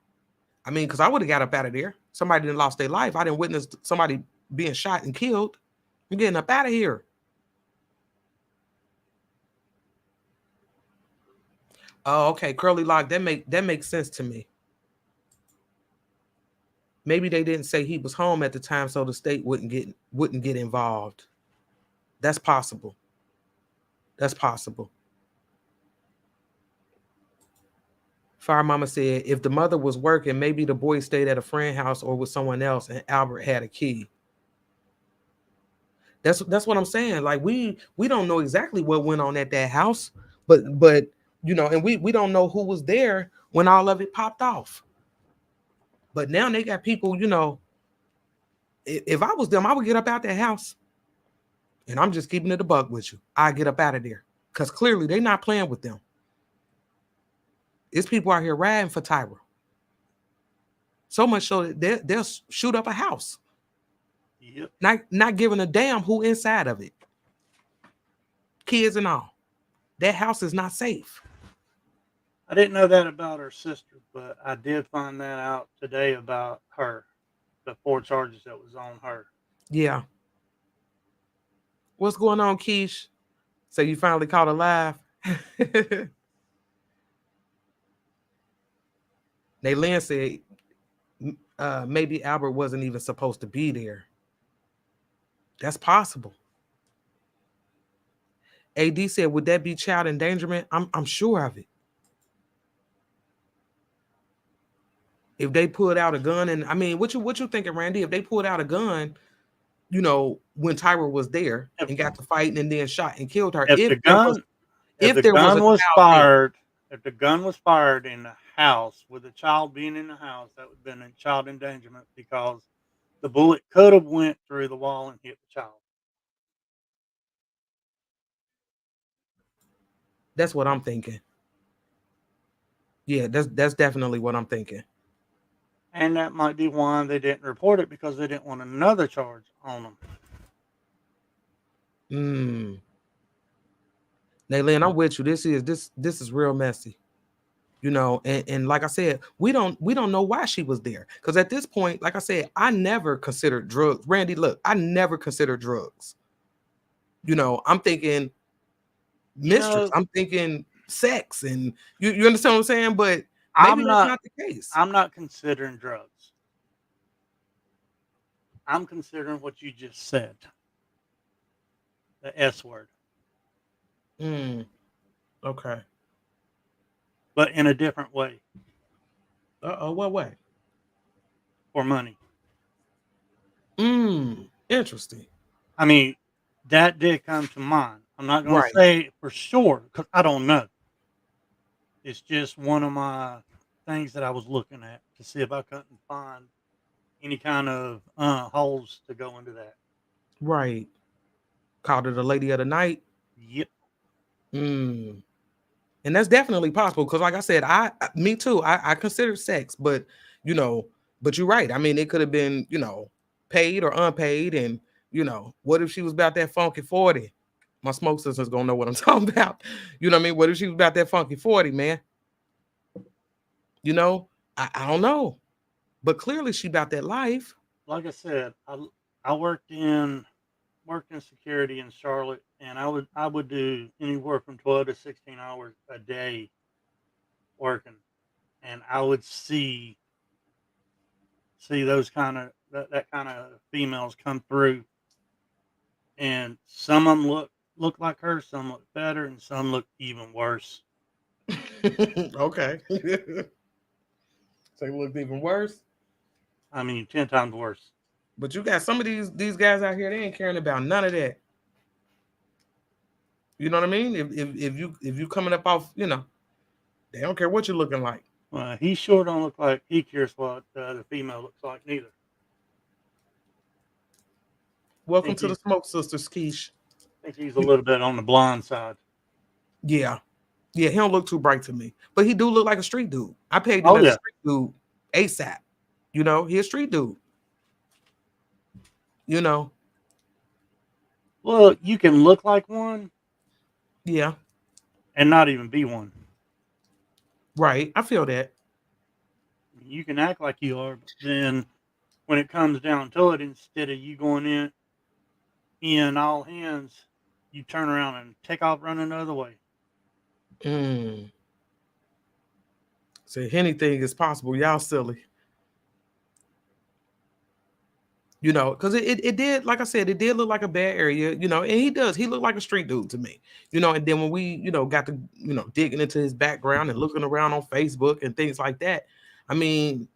S1: I mean, because I would have got up out of there. Somebody didn't lost their life. I didn't witness somebody being shot and killed. I'm getting up out of here. Oh, okay, curly lock. That makes sense to me. Maybe they didn't say he was home at the time, so the state wouldn't get involved. That's possible. That's possible. Fire Mama said if the mother was working, maybe the boy stayed at a friend's house or with someone else, and Albert had a key. That's what I'm saying. Like we don't know exactly what went on at that house, but and we don't know who was there when all of it popped off. But now they got people, if I was them, I would get up out that house. And I'm just keeping it a buck with you. I get up out of there. Because clearly they're not playing with them. It's people out here riding for Tyra. So much so that they'll shoot up a house.
S12: Yep.
S1: Not giving a damn who inside of it. Kids and all. That house is not safe.
S12: I didn't know that about her sister, but I did find that out today about her. The 4 charges that was on her.
S1: Yeah. What's going on, Keish? So you finally caught alive? Naylin said maybe Albert wasn't even supposed to be there. That's possible. AD said, would that be child endangerment? I'm sure of it. If they pulled out a gun, and I mean, what you thinking, Randy? If they pulled out a gun, when Tyra was there and got to fighting and then shot and killed her.
S12: If the gun was fired in the house with a child being in the house, that would have been a child endangerment because the bullet could have went through the wall and hit the child.
S1: That's what I'm thinking. Yeah, that's definitely what I'm thinking.
S12: And that might be why they didn't report it, because they didn't want another charge on them.
S1: Naylin, I'm with you. This is real messy. And like I said, we don't know why she was there. Because at this point, like I said, I never considered drugs. Randy, look, I never considered drugs. I'm thinking mistress. I'm thinking sex, and you understand what I'm saying? But maybe that's not the case.
S12: I'm not considering drugs. I'm considering what you just said. The S word.
S1: Okay.
S12: But in a different way.
S1: What way?
S12: For money.
S1: Interesting.
S12: I mean, that did come to mind. I'm not going to say for sure because I don't know. It's just one of my things that I was looking at to see if I couldn't find any kind of holes to go into that.
S1: Right. Called her the lady of the night.
S12: Yep.
S1: And that's definitely possible because, like I said, me too. I consider sex, but you're right. I mean, it could have been, paid or unpaid, and what if she was about that funky 40? My smoke sister's gonna know what I'm talking about. You know what I mean? What if she was about that funky 40, man? I don't know, but clearly she about that life.
S12: Like I said, I worked in security in Charlotte, and I would do anywhere from 12 to 16 hours a day working, and I would see those kind of that kind of females come through, and some of them look like her, some look better, and some look even worse.
S1: Okay. So it looked even worse.
S12: I mean, 10 times worse.
S1: But you got some of these guys out here, they ain't caring about none of that. You know what I mean? If you coming up off, they don't care what you're looking like.
S12: Well, he sure don't look like he cares what the female looks like neither.
S1: Welcome to the Smoke Sisters, Keish.
S12: I think he's a little bit on the blonde side.
S1: Yeah, he don't look too bright to me, but he do look like a street dude. I paid him as a street dude ASAP. He a street dude.
S12: Well, you can look like one.
S1: Yeah.
S12: And not even be one.
S1: Right. I feel that.
S12: You can act like you are, but then when it comes down to it, instead of you going in all hands, you turn around and take off running the other way.
S1: Say anything is possible. Y'all silly. You know, because it did, like I said, it did look like a bad area, you know, and he looked like a street dude to me, you know, and then when we, you know, got to, you know, digging into his background and looking around on Facebook and things like that, I mean,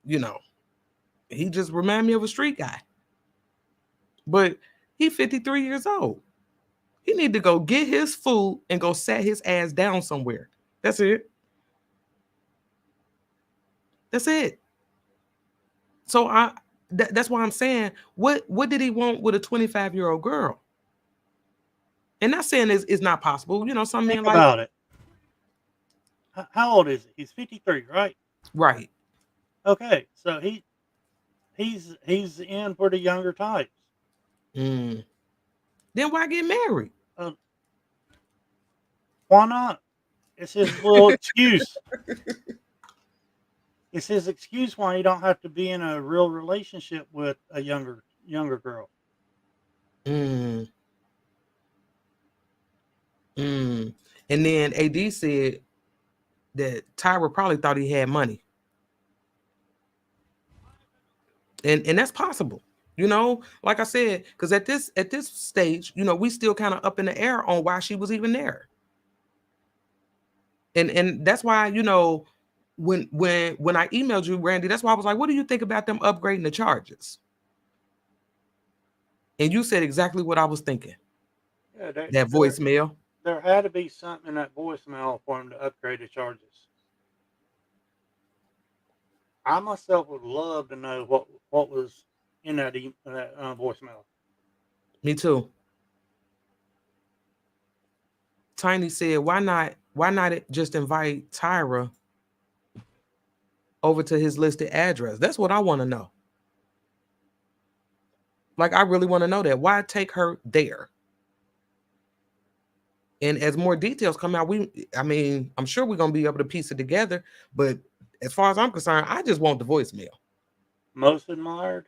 S1: you know, he just reminded me of a street guy. But he's 53 years old. He need to go get his food and go sat his ass down somewhere. That's it. That's it. So that's why I'm saying, what did he want with a 25-year-old girl? And not saying it's not possible. You know, some men
S12: Think
S1: like
S12: about it. How old is he? He's 53, right?
S1: Right.
S12: Okay, so he's in for the younger types.
S1: Then why get married?
S12: Why not? It's his little excuse. It's his excuse why he don't have to be in a real relationship with a younger girl.
S1: And then AD said that Tyra probably thought he had money. And that's possible. You know, like I said, because at this stage, you know, we still kind of up in the air on why she was even there. And that's why, you know, when I emailed you, Randy, that's why I was like, what do you think about them upgrading the charges? And you said exactly what I was thinking.
S12: Yeah,
S1: that voicemail.
S12: There had to be something in that voicemail for him to upgrade the charges. I myself would love to know what was in that voicemail.
S1: Me too. Tiny said, why not just invite Tyra over to his listed address? That's what I want to know. Like, I really want to know that. Why take her there? And as more details come out, I'm sure we're going to be able to piece it together. But as far as I'm concerned, I just want the voicemail.
S12: Most admired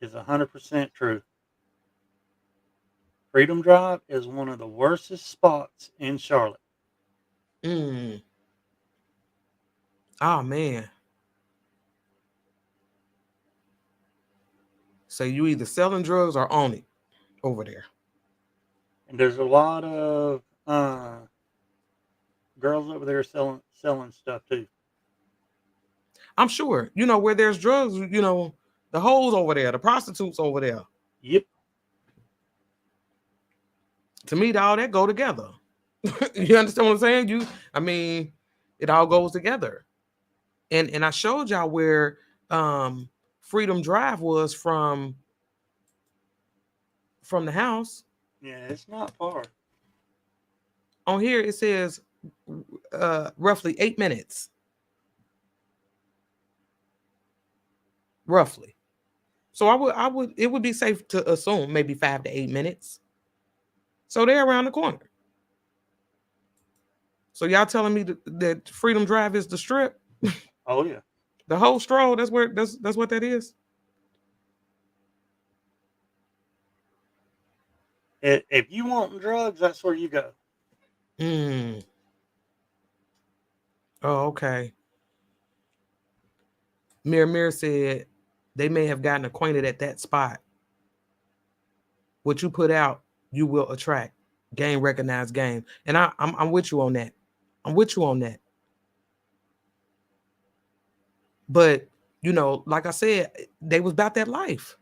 S12: is 100% true. Freedom Drive is one of the worstest spots in Charlotte.
S1: Oh, man. So you either selling drugs or own it over there.
S12: And there's a lot of girls over there selling stuff too.
S1: I'm sure. You know, where there's drugs, you know, the hoes over there, the prostitutes over there.
S12: Yep.
S1: To me, all that go together. You understand what I'm saying? It all goes together. And I showed y'all where Freedom Drive was from the house.
S12: Yeah, it's not far.
S1: On here it says roughly 8 minutes. Roughly. So it would be safe to assume maybe 5 to 8 minutes. So they're around the corner. So y'all telling me that Freedom Drive is the strip?
S12: Oh yeah.
S1: The whole stroll, that's what that is.
S12: If you want drugs, that's where you go.
S1: Oh, okay. Mir said they may have gotten acquainted at that spot. What you put out, you will attract. Game recognized game. And I'm with you on that. I'm with you on that. But, you know, like I said, they was about that life.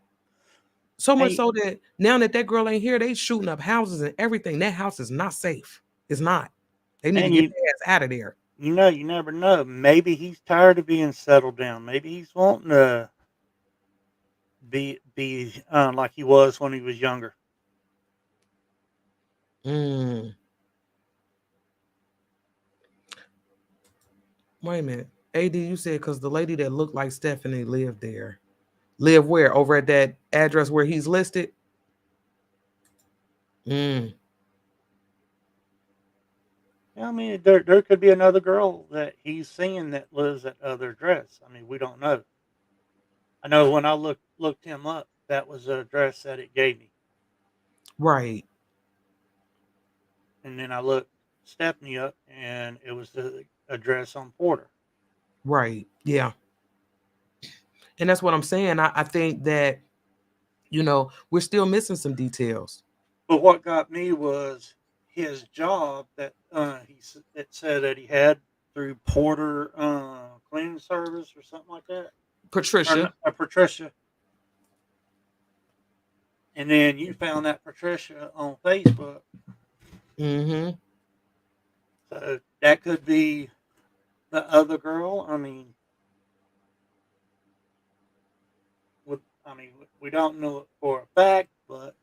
S1: So much so that now that girl ain't here, they shooting up houses and everything. That house is not safe. It's not. They need to get their ass out of there.
S12: You know, you never know. Maybe he's tired of being settled down. Maybe he's wanting to be like he was when he was younger.
S1: Wait a minute. AD, you said because the lady that looked like Stephanie lived there. Live where? Over at that address where he's listed?
S12: Yeah, I mean, there could be another girl that he's seeing that lives at other address. I mean, we don't know. I know when I looked him up, that was the address that it gave me.
S1: Right.
S12: And then I looked Stephanie up, and it was address on Porter.
S1: Right. Yeah. And that's what I'm saying. I think that, we're still missing some details.
S12: But what got me was his job that it said that he had through Porter cleaning service or something like that.
S1: Patricia.
S12: Patricia. And then you found that Patricia on Facebook.
S1: Mm-hmm.
S12: So that could be the other girl. I mean, we don't know it for a fact, but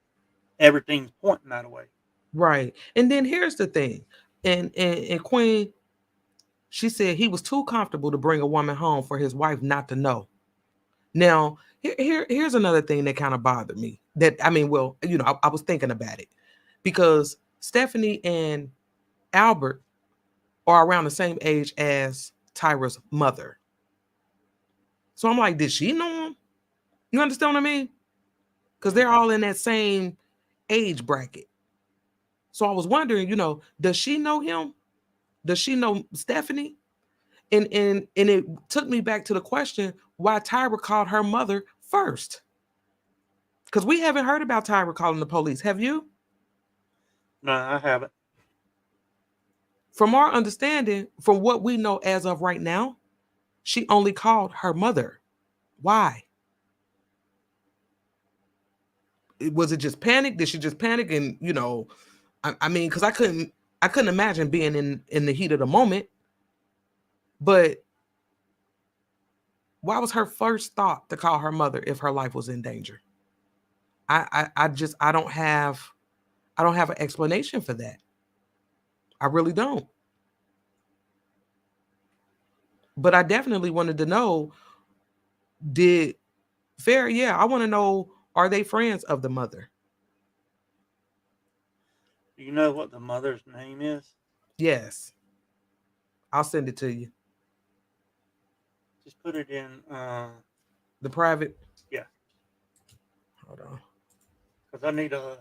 S12: everything's pointing that way.
S1: Right. And then here's the thing. And Queen, she said he was too comfortable to bring a woman home for his wife not to know. Now, here's another thing that kind of bothered me. I was thinking about it because Stephanie and Albert are around the same age as Tyra's mother. So I'm like, did she know him? You understand what I mean? Because they're all in that same age bracket. So I was wondering, does she know him? Does she know Stephanie? And it took me back to the question why Tyra called her mother first. Because we haven't heard about Tyra calling the police. Have you?
S12: No, I haven't.
S1: From our understanding, from what we know as of right now, she only called her mother. Why? Was it just panic? Did she just panic? And because I couldn't imagine being in the heat of the moment. But why was her first thought to call her mother if her life was in danger? I don't have an explanation for that. I really don't. But I definitely wanted to know, I want to know, are they friends of the mother?
S12: Do you know what the mother's name is?
S1: Yes. I'll send it to you.
S12: Just put it in
S1: the private.
S12: Yeah.
S1: Hold on.
S12: Because I need to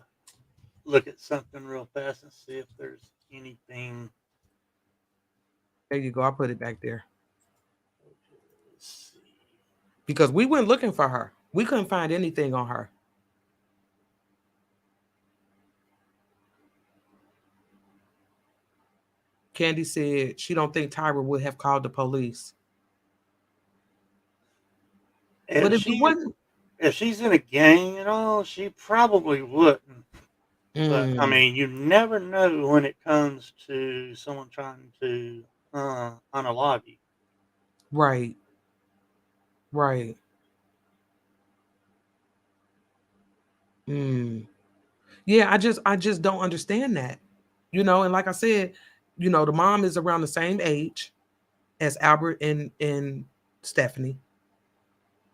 S12: look at something real fast and see if there's anything.
S1: There you go. I'll put it back there. Because we went looking for her. We couldn't find anything on her. Candy said she don't think Tyra would have called the police.
S12: But if she's in a gang and all, she probably wouldn't. But I mean, you never know when it comes to someone trying to unalive you.
S1: Right. Right. Yeah, I just don't understand that. And like I said, the mom is around the same age as Albert and Stephanie.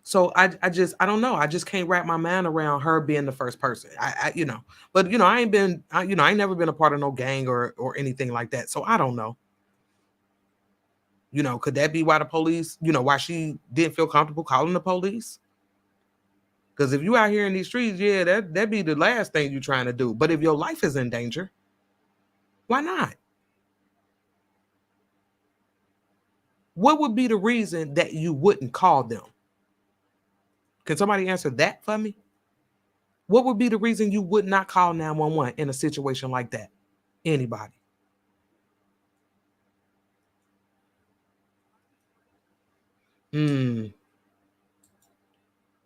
S1: So I don't know. I just can't wrap my mind around her being the first person. I ain't never been a part of no gang or anything like that. So I don't know. Could that be why the police, why she didn't feel comfortable calling the police? Because if you out here in these streets, yeah, that'd be the last thing you're trying to do. But if your life is in danger, why not? What would be the reason that you wouldn't call them? Can somebody answer that for me? What would be the reason you would not call 911 in a situation like that? Anybody?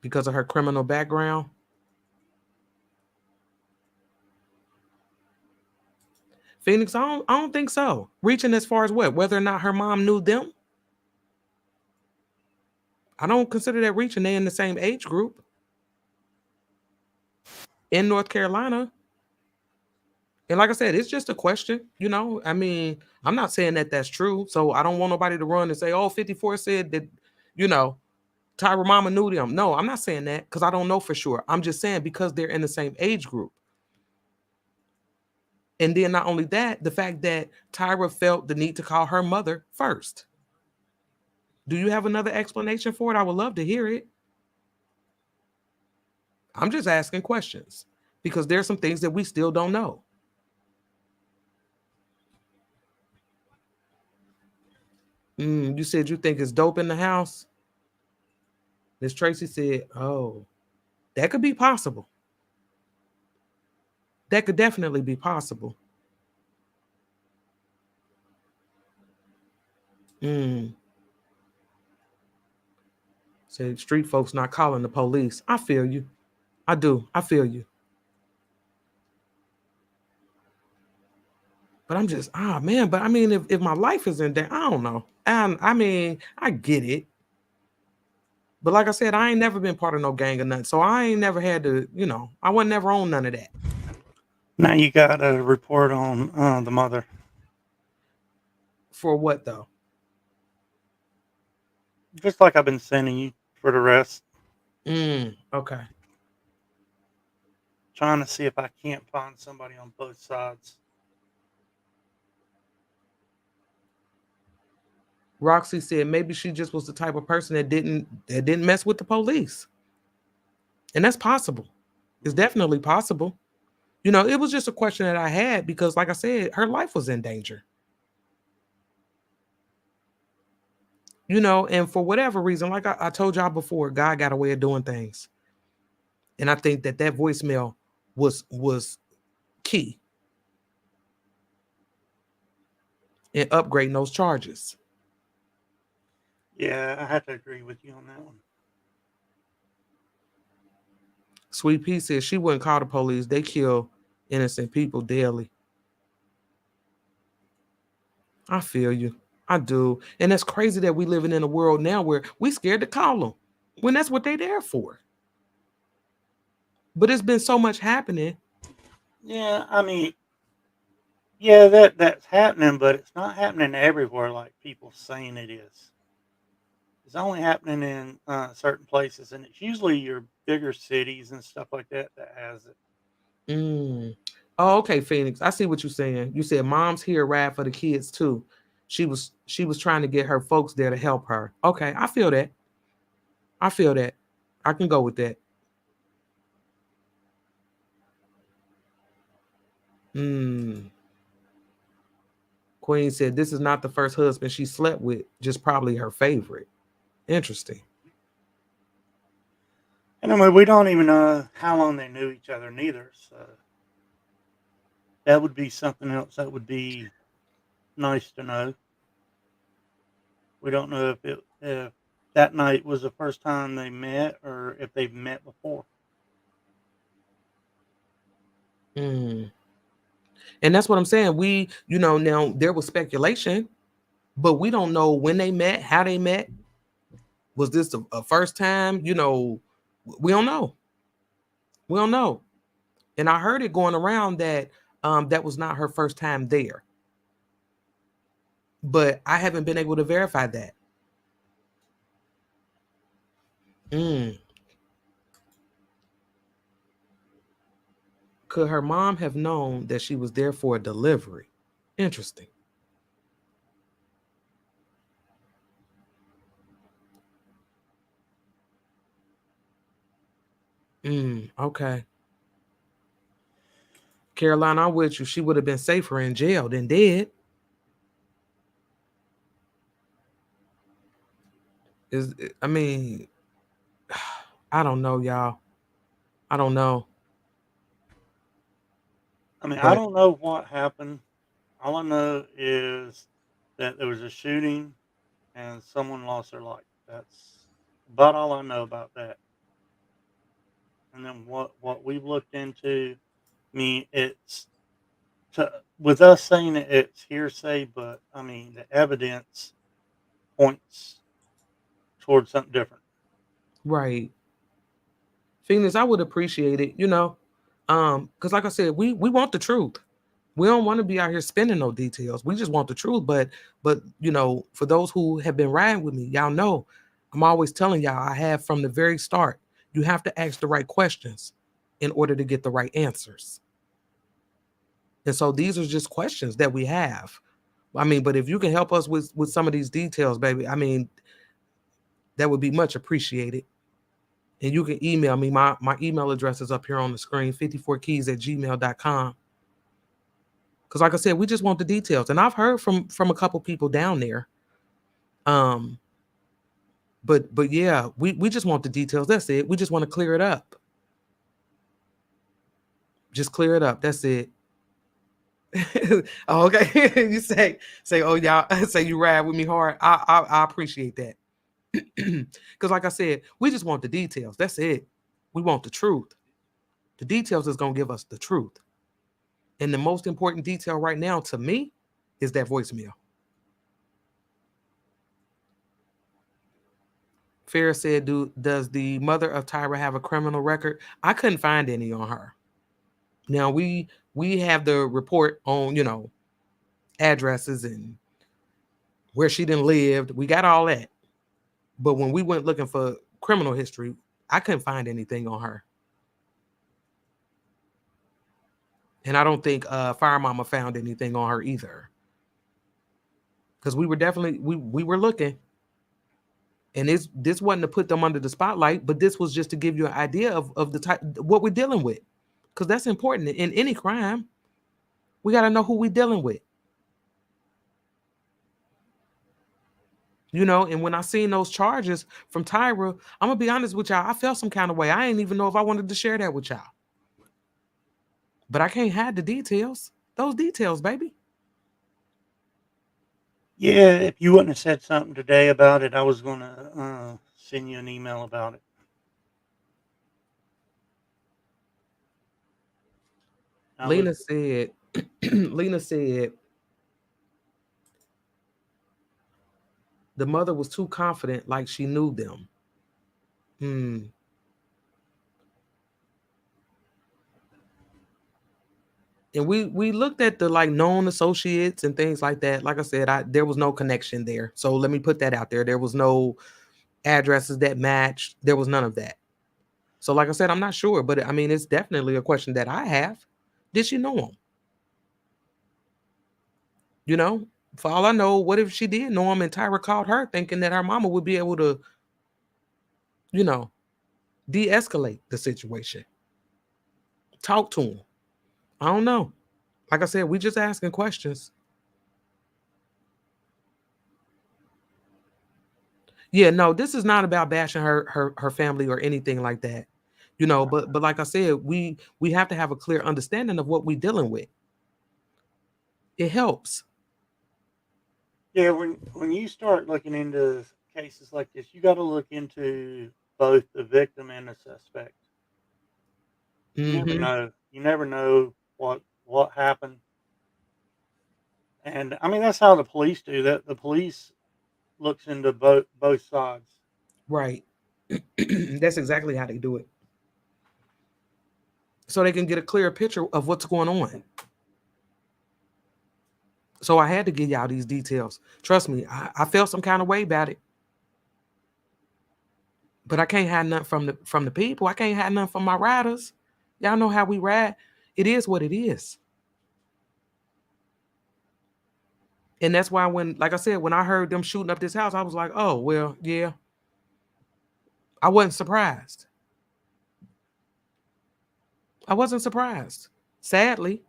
S1: Because of her criminal background? Phoenix, I don't think so. Reaching as far as what? Whether or not her mom knew them? I don't consider that reaching. They're in the same age group. In North Carolina. And like I said, it's just a question, I mean, I'm not saying that that's true. So I don't want nobody to run and say, 54 said that, Tyra mama knew them. No, I'm not saying that because I don't know for sure. I'm just saying because they're in the same age group. And then not only that, the fact that Tyra felt the need to call her mother first. Do you have another explanation for it? I would love to hear it. I'm just asking questions because there's some things that we still don't know. You said you think it's dope in the house? Miss Tracy said, oh, that could be possible. That could definitely be possible. Say street folks not calling the police. I feel you. I do. I feel you. But I'm just, man. But I mean, if my life is in there, I don't know. I mean, I get it. But like I said, I ain't never been part of no gang or nothing. So I ain't never had to, I wasn't never on none of that.
S12: Now you got a report on the mother.
S1: For what though?
S12: Just like I've been sending you for the rest.
S1: Okay.
S12: Trying to see if I can't find somebody on both sides.
S1: Roxy said maybe she just was the type of person that didn't mess with the police. And that's possible. It's definitely possible. It was just a question that I had because, like I said, her life was in danger. And for whatever reason, like I told y'all before, God got a way of doing things. And I think that voicemail was key in upgrading those charges.
S12: Yeah, I have to agree with you on that one.
S1: Sweet Pea says she wouldn't call the police. They kill innocent people daily. I feel you. I do. And it's crazy that we living in a world now where we scared to call them when that's what they're there for. But it's been so much happening.
S12: Yeah, I mean, yeah, that's happening, but it's not happening everywhere like people saying it is. It's only happening in certain places, and it's usually your bigger cities and stuff like that has it.
S1: Oh, okay, Phoenix. I see what you're saying. You said mom's here ride for the kids too. She was trying to get her folks there to help her. Okay, I feel that. I can go with that. Queen said this is not the first husband she slept with, just probably her favorite. Interesting.
S12: And I mean, we don't even know how long they knew each other neither, so that would be something else that would be nice to know. We don't know if that night was the first time they met or if they've met before.
S1: And that's what I'm saying. We, now there was speculation, but we don't know when they met, how they met. Was this a first time? We don't know. We don't know. And I heard it going around that that was not her first time there. But I haven't been able to verify that. Could her mom have known that she was there for a delivery? Interesting. Okay. Caroline, I'm with you. She would have been safer in jail than dead. I mean, I don't know, y'all. I don't know.
S12: I mean, I don't know what happened. All I know is that there was a shooting and someone lost their life. That's about all I know about that. And then what we've looked into, I mean, with us saying it's hearsay, but I mean, the evidence points towards something different.
S1: Right. Phoenix, I would appreciate it, because like I said, we want the truth. We don't want to be out here spinning no details. We just want the truth. But for those who have been riding with me, y'all know I'm always telling y'all I have from the very start. You have to ask the right questions in order to get the right answers. And so these are just questions that we have. I mean, but if you can help us with some of these details, baby, I mean, that would be much appreciated. And you can email me. My email address is up here on the screen, 54keys@gmail.com. Because like I said, we just want the details. And I've heard from a couple people down there But yeah, we just want the details. That's it. We just want to clear it up. Just clear it up. That's it. Oh, okay. You say, oh y'all, say you ride with me hard. I appreciate that. Because like I said, we just want the details. That's it. We want the truth. The details is gonna give us the truth. And the most important detail right now to me is that voicemail. Farrah said, does the mother of Tyra have a criminal record? I couldn't find any on her. Now we have the report on, addresses and where she done lived. We got all that. But when we went looking for criminal history, I couldn't find anything on her. And I don't think Fire Mama found anything on her either. Because we were definitely, we were looking. And this wasn't to put them under the spotlight, but this was just to give you an idea of the type, what we're dealing with. Because that's important in any crime. We got to know who we're dealing with. And when I seen those charges from Tyra, I'm going to be honest with y'all, I felt some kind of way. I didn't even know if I wanted to share that with y'all. But I can't hide the details. Those details, baby.
S12: Yeah, if you wouldn't have said something today about it, I was going to send you an email about it.
S1: Lena said, the mother was too confident, like she knew them. And we looked at the known associates and things like that. Like I said, there was no connection there. So let me put that out there. There was no addresses that matched. There was none of that. So like I said, I'm not sure, but I mean, it's definitely a question that I have. Did she know him? For all I know, what if she did know him and Tyra called her thinking that her mama would be able to, de-escalate the situation. Talk to him. I don't know. Like I said, we just asking questions. Yeah, no, this is not about bashing her family or anything like that. But like I said, we have to have a clear understanding of what we're dealing with. It helps.
S12: Yeah, when you start looking into cases like this, you got to look into both the victim and the suspect. You never know. You never know what happened. And I mean, that's how the police do that. The police looks into both sides.
S1: Right. That's exactly how they do it. So they can get a clear picture of what's going on. So I had to give y'all these details. Trust me, I felt some kind of way about it. But I can't hide nothing from the people. I can't hide nothing from my riders. Y'all know how we ride. It is what it is. And that's why like I said, when I heard them shooting up this house, I was like, oh, well, yeah. I wasn't surprised. I wasn't surprised. Sadly.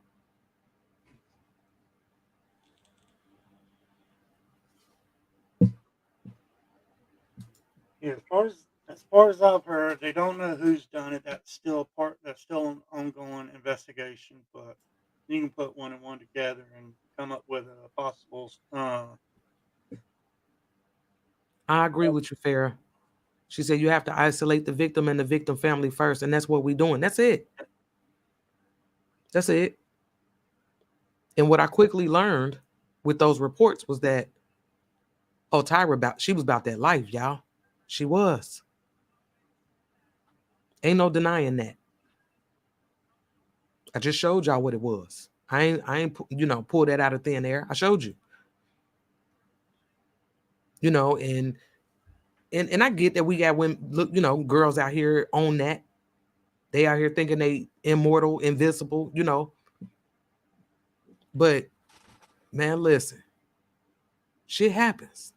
S12: Yeah, as far as I've heard, they don't know who's done it. That's still an ongoing investigation. But you can put one and one together and come up with a possible.
S1: I agree with you, Farrah. She said you have to isolate the victim and the victim family first, and that's what we're doing. That's it. That's it. And what I quickly learned with those reports was that, Tyra, she was about that life, y'all. She was. Ain't no denying that. I just showed y'all what it was. I ain't pull that out of thin air. I showed you. And I get that we got women, girls out here on that. They out here thinking they immortal, invincible, But man, listen. Shit happens.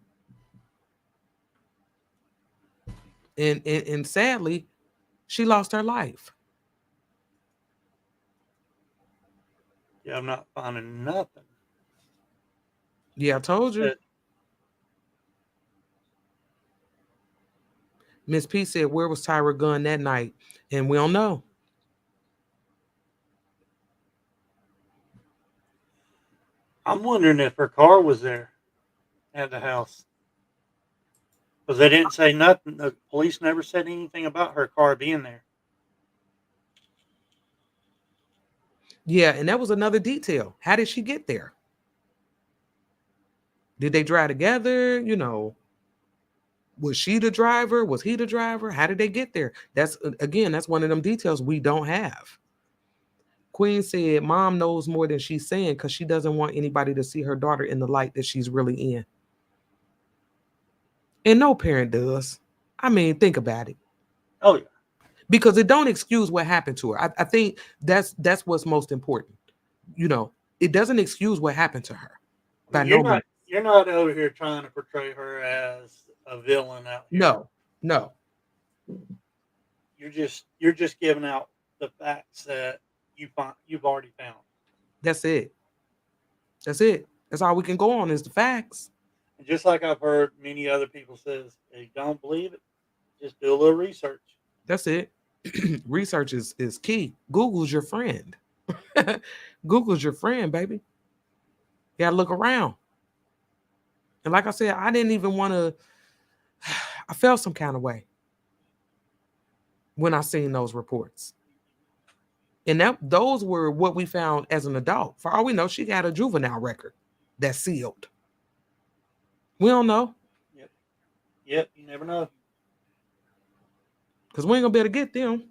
S1: And sadly, she lost her life.
S12: Yeah, I'm not finding nothing.
S1: Yeah, I told you. Miss P said, where was Tyra Gunn that night? And we don't know.
S12: I'm wondering if her car was there at the house. Because they didn't say nothing. The police never said anything about her car being there.
S1: Yeah, and that was another detail. How did she get there? Did they drive together? You know, was she the driver? Was he the driver? How did they get there? That's one of them details we don't have. Queen said, Mom knows more than she's saying because she doesn't want anybody to see her daughter in the light that she's really in. And no parent does. I mean, think about it.
S12: Oh, yeah.
S1: Because it don't excuse what happened to her. I think that's what's most important. You know, it doesn't excuse what happened to her.
S12: You're not over here trying to portray her as a villain out here.
S1: No.
S12: You're just giving out the facts that you've already found.
S1: That's it. That's all we can go on is the facts.
S12: And just like I've heard many other people says, if you don't believe it, just do a little research.
S1: That's it. Research is key. Google's your friend. Google's your friend, baby. You gotta look around. And like I said, I didn't even want to. I felt some kind of way when I seen those reports. And those were what we found as an adult. For all we know, she got a juvenile record that's sealed. We don't know.
S12: Yep, you never know.
S1: Because we ain't gonna be able to get them.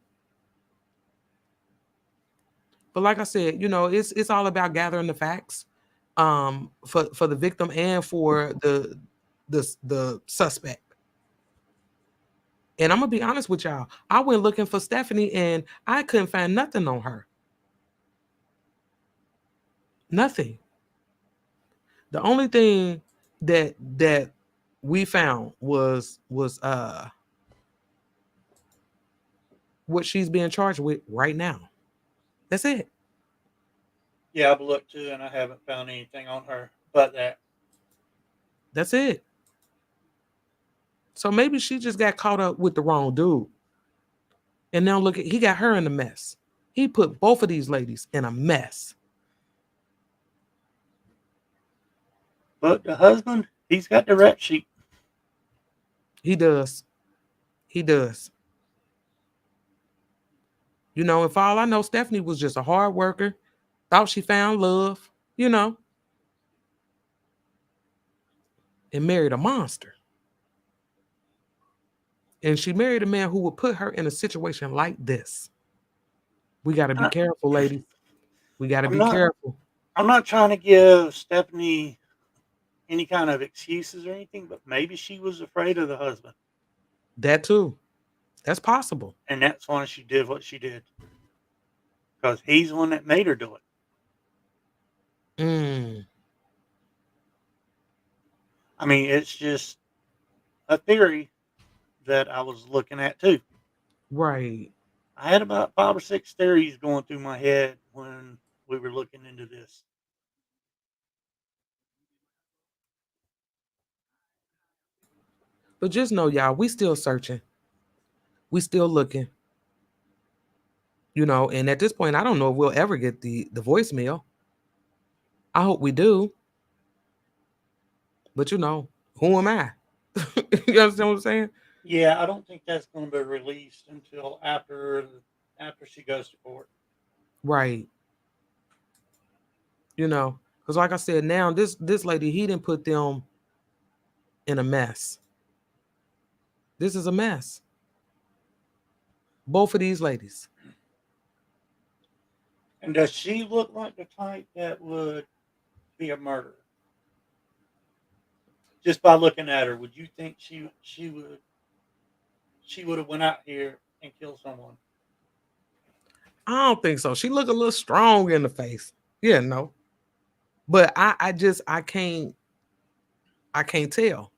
S1: But like I said, you know, it's all about gathering the facts for the victim and for the suspect. And I'm gonna be honest with y'all. I went looking for Stephanie and I couldn't find nothing on her. Nothing. The only thing that we found was what she's being charged with right now. That's it.
S12: Yeah, I've looked too, and I haven't found anything on her but that.
S1: That's it. So maybe she just got caught up with the wrong dude. And now look, he got her in a mess. He put both of these ladies in a mess.
S12: But the husband, he's got the rap sheet.
S1: He does. You know, and for all I know, Stephanie was just a hard worker. Thought she found love, you know. And married a monster. And she married a man who would put her in a situation like this. We got to be careful, ladies. We got to be careful.
S12: I'm not trying to give Stephanie any kind of excuses or anything, but maybe she was afraid of the husband.
S1: That too. That's possible.
S12: And that's why she did what she did. Because he's the one that made her do it. I mean, it's just a theory that I was looking at too.
S1: Right.
S12: I had about 5 or 6 theories going through my head when we were looking into this.
S1: But just know, y'all, we still searching. We still looking. You know, and at this point, I don't know if we'll ever get the voicemail. I hope we do. But you know, who am I? You understand what I'm saying?
S12: Yeah, I don't think that's going to be released until after she goes to court.
S1: Right. You know, because like I said, now this lady, he didn't put them in a mess. This is a mess. Both of these ladies.
S12: And does she look like the type that would be a murderer? Just by looking at her, would you think she would have went out here and killed someone?
S1: I don't think so. She look a little strong in the face. Yeah, no. But I can't tell.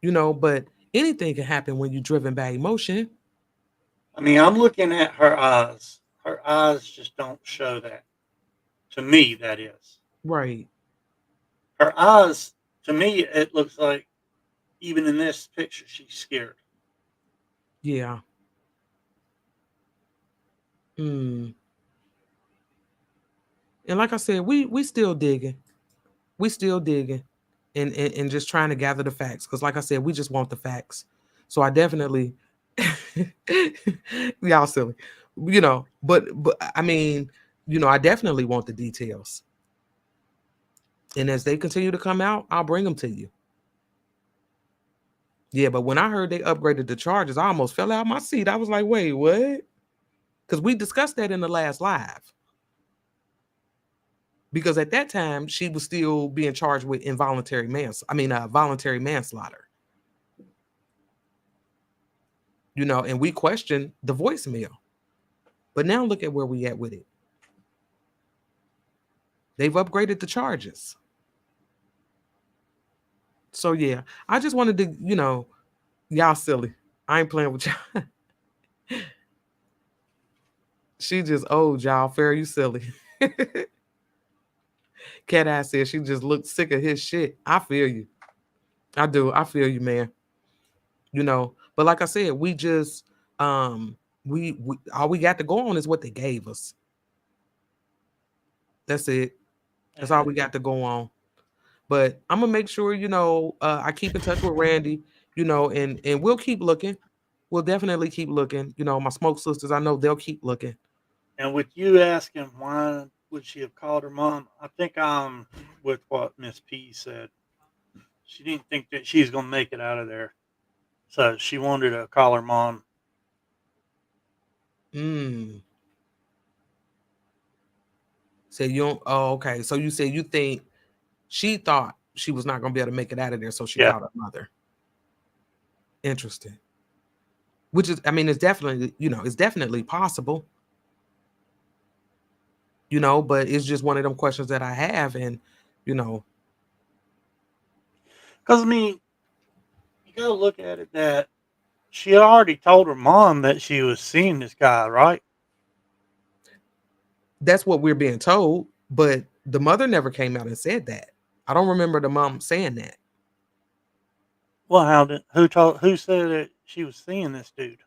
S1: You know, but anything can happen when you're driven by emotion.
S12: I mean, I'm looking at her eyes. Her eyes just don't show that. To me, that is.
S1: Right.
S12: Her eyes, to me, it looks like, even in this picture, she's scared.
S1: Yeah. Mm. And like I said, we still digging. We still digging and just trying to gather the facts. Because like I said, we just want the facts. So I definitely y'all silly. But I mean, I definitely want the details. And as they continue to come out, I'll bring them to you. Yeah, but when I heard they upgraded the charges, I almost fell out of my seat. I was like, wait, what? Because we discussed that in the last live. Because at that time, she was still being charged with voluntary manslaughter. And we questioned the voicemail. But now look at where we at with it. They've upgraded the charges. So yeah, I just wanted to, y'all silly. I ain't playing with y'all. She just old, y'all. Fair, you silly. Cat Eye said she just looked sick of his shit. I feel you. I do. I feel you, man. But like I said, we just we all we got to go on is what they gave us. That's it. That's all we got to go on. But I'm gonna make sure, I keep in touch with Randy, and we'll keep looking. We'll definitely keep looking. My smoke sisters, I know they'll keep looking.
S12: And with you asking why would she have called her mom, I think I'm with what Miss P said. She didn't think that she was gonna make it out of there. So she wanted to call her mom.
S1: So you don't okay. So you say you think she thought she was not gonna be able to make it out of there, so she called her mother. Interesting. Which is, it's definitely, it's definitely possible. But it's just one of them questions that I have, and
S12: because you gotta look at it that she already told her mom that she was seeing this guy, right?
S1: That's what we're being told, but the mother never came out and said that. I don't remember the mom saying that.
S12: Well, who said that she was seeing this dude?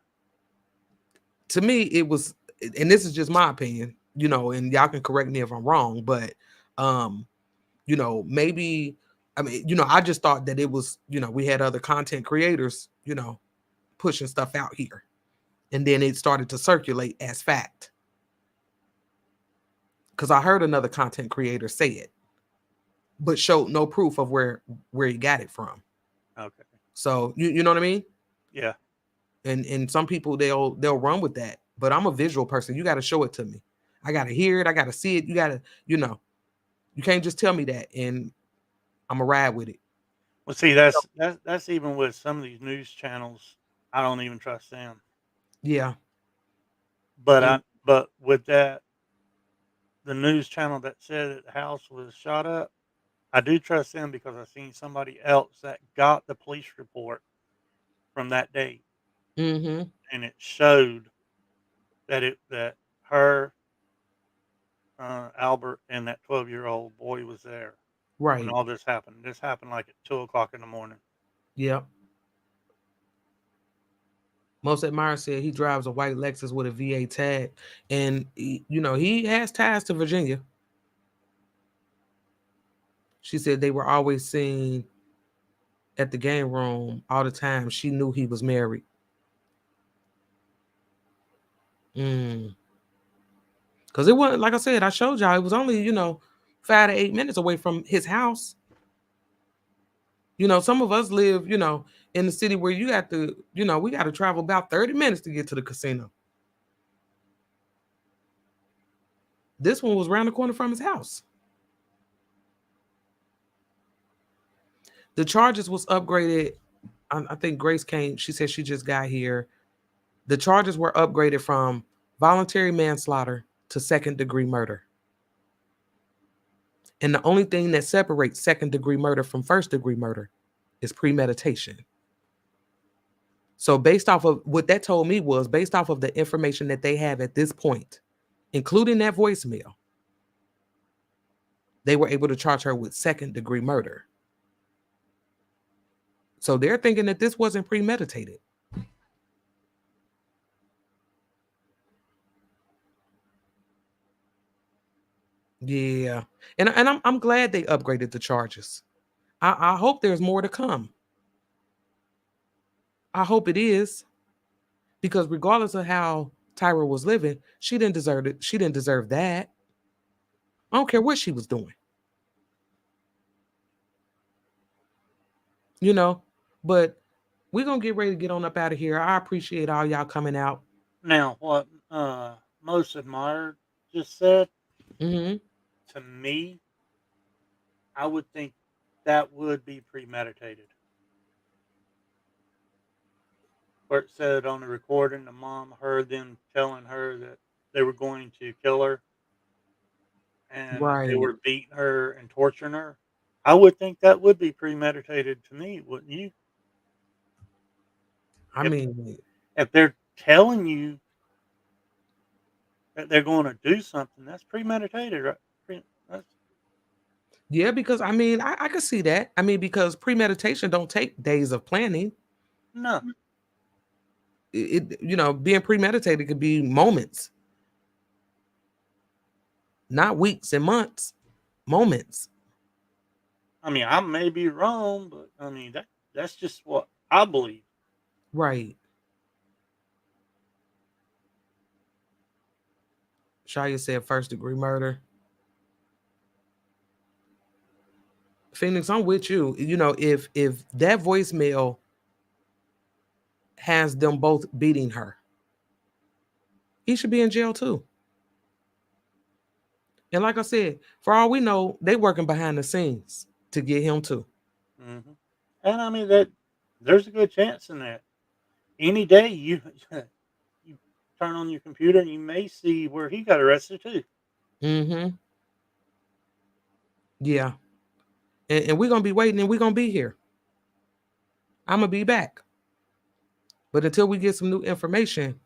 S1: To me, it was, and this is just my opinion, and y'all can correct me if I'm wrong, but maybe, I just thought that it was, we had other content creators, pushing stuff out here. And then it started to circulate as fact. Because I heard another content creator say it, but showed no proof of where he got it from.
S12: Okay.
S1: So you know what I mean?
S12: Yeah.
S1: And some people they'll run with that, but I'm a visual person. You got to show it to me. I got to hear it. I got to see it. You got to, you can't just tell me that and I'm gonna ride with it.
S12: Well, see, that's even with some of these news channels. I don't even trust them.
S1: Yeah.
S12: But with that, the news channel that said that the house was shot up, I do trust them because I've seen somebody else that got the police report from that day.
S1: Mm-hmm.
S12: And it showed that her, Albert, and that 12-year-old boy was there.
S1: Right.
S12: When all this happened. This happened like at 2:00 in the morning.
S1: Yep. Most Admirer said he drives a white Lexus with a VA tag, and he has ties to Virginia. She said they were always seen at the game room all the time. She knew he was married. Because it wasn't, like I said, I showed y'all, it was only 5 to 8 minutes away from his house. Some of us live, in the city where you got to, we got to travel about 30 minutes to get to the casino. This one was around the corner from his house. The charges was upgraded. I think Grace came. She said she just got here. The charges were upgraded from voluntary manslaughter to second-degree murder. And the only thing that separates second-degree murder from first-degree murder is premeditation. So based off of what that told me was, based off of the information that they have at this point, including that voicemail, they were able to charge her with second-degree murder. So they're thinking that this wasn't premeditated. Yeah, and I'm glad they upgraded the charges. I hope there's more to come. I hope it is, because regardless of how Tyra was living, she didn't deserve it. She didn't deserve that. I don't care what she was doing, you know. But we're gonna get ready to get on up out of here. I appreciate all y'all coming out.
S12: Now, what most admired just said,
S1: Mm-hmm.
S12: to me, I would think that would be premeditated. Where it said on the recording, the mom heard them telling her that they were going to kill her and they
S1: Right.
S12: were beating her and torturing her. I would think that would be premeditated to me, wouldn't you?
S1: I
S12: If
S1: mean,
S12: if they're telling you that they're going to do something, that's premeditated, right? That's
S1: yeah, because I mean, I could see that. I mean, because premeditation don't take days of planning.
S12: no.
S1: Being premeditated could be moments, not weeks and months, moments.
S12: I mean, I may be wrong, but I mean that's just what I believe.
S1: Right. Shia said first degree murder. Phoenix, I'm with you. If that voicemail has them both beating her, he should be in jail too. And like I said, for all we know, they working behind the scenes to get him too.
S12: Hmm. And I mean that there's a good chance in that. Any day you you turn on your computer and you may see where he got arrested too.
S1: Mm-hmm. Yeah. And we're gonna be waiting and we're gonna be here. I'm gonna be back. But until we get some new information,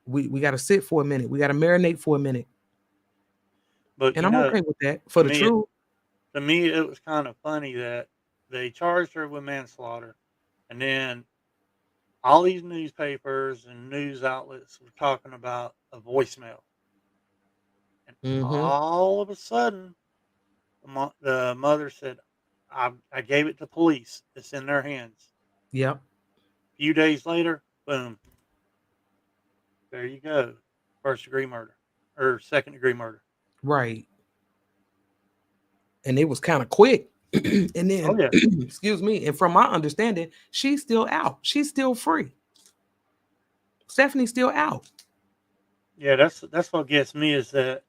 S1: we gotta sit for a minute. We gotta marinate for a minute.
S12: But
S1: And I'm okay with that for
S12: to
S1: the
S12: me,
S1: truth.
S12: to me, it was kind of funny that they charged her with manslaughter, and then all these newspapers and news outlets were talking about a voicemail, and
S1: Mm-hmm.
S12: all of a sudden, the mother said, "I gave it to police. It's in their hands."
S1: Yep.
S12: A few days later, boom, there you go, first degree murder or second degree murder.
S1: Right. And it was kind of quick. And
S12: Oh
S1: then,
S12: yeah,
S1: excuse me, and from my understanding, she's still out. She's still free. Stephanie's still out.
S12: yeah. That's what gets me is that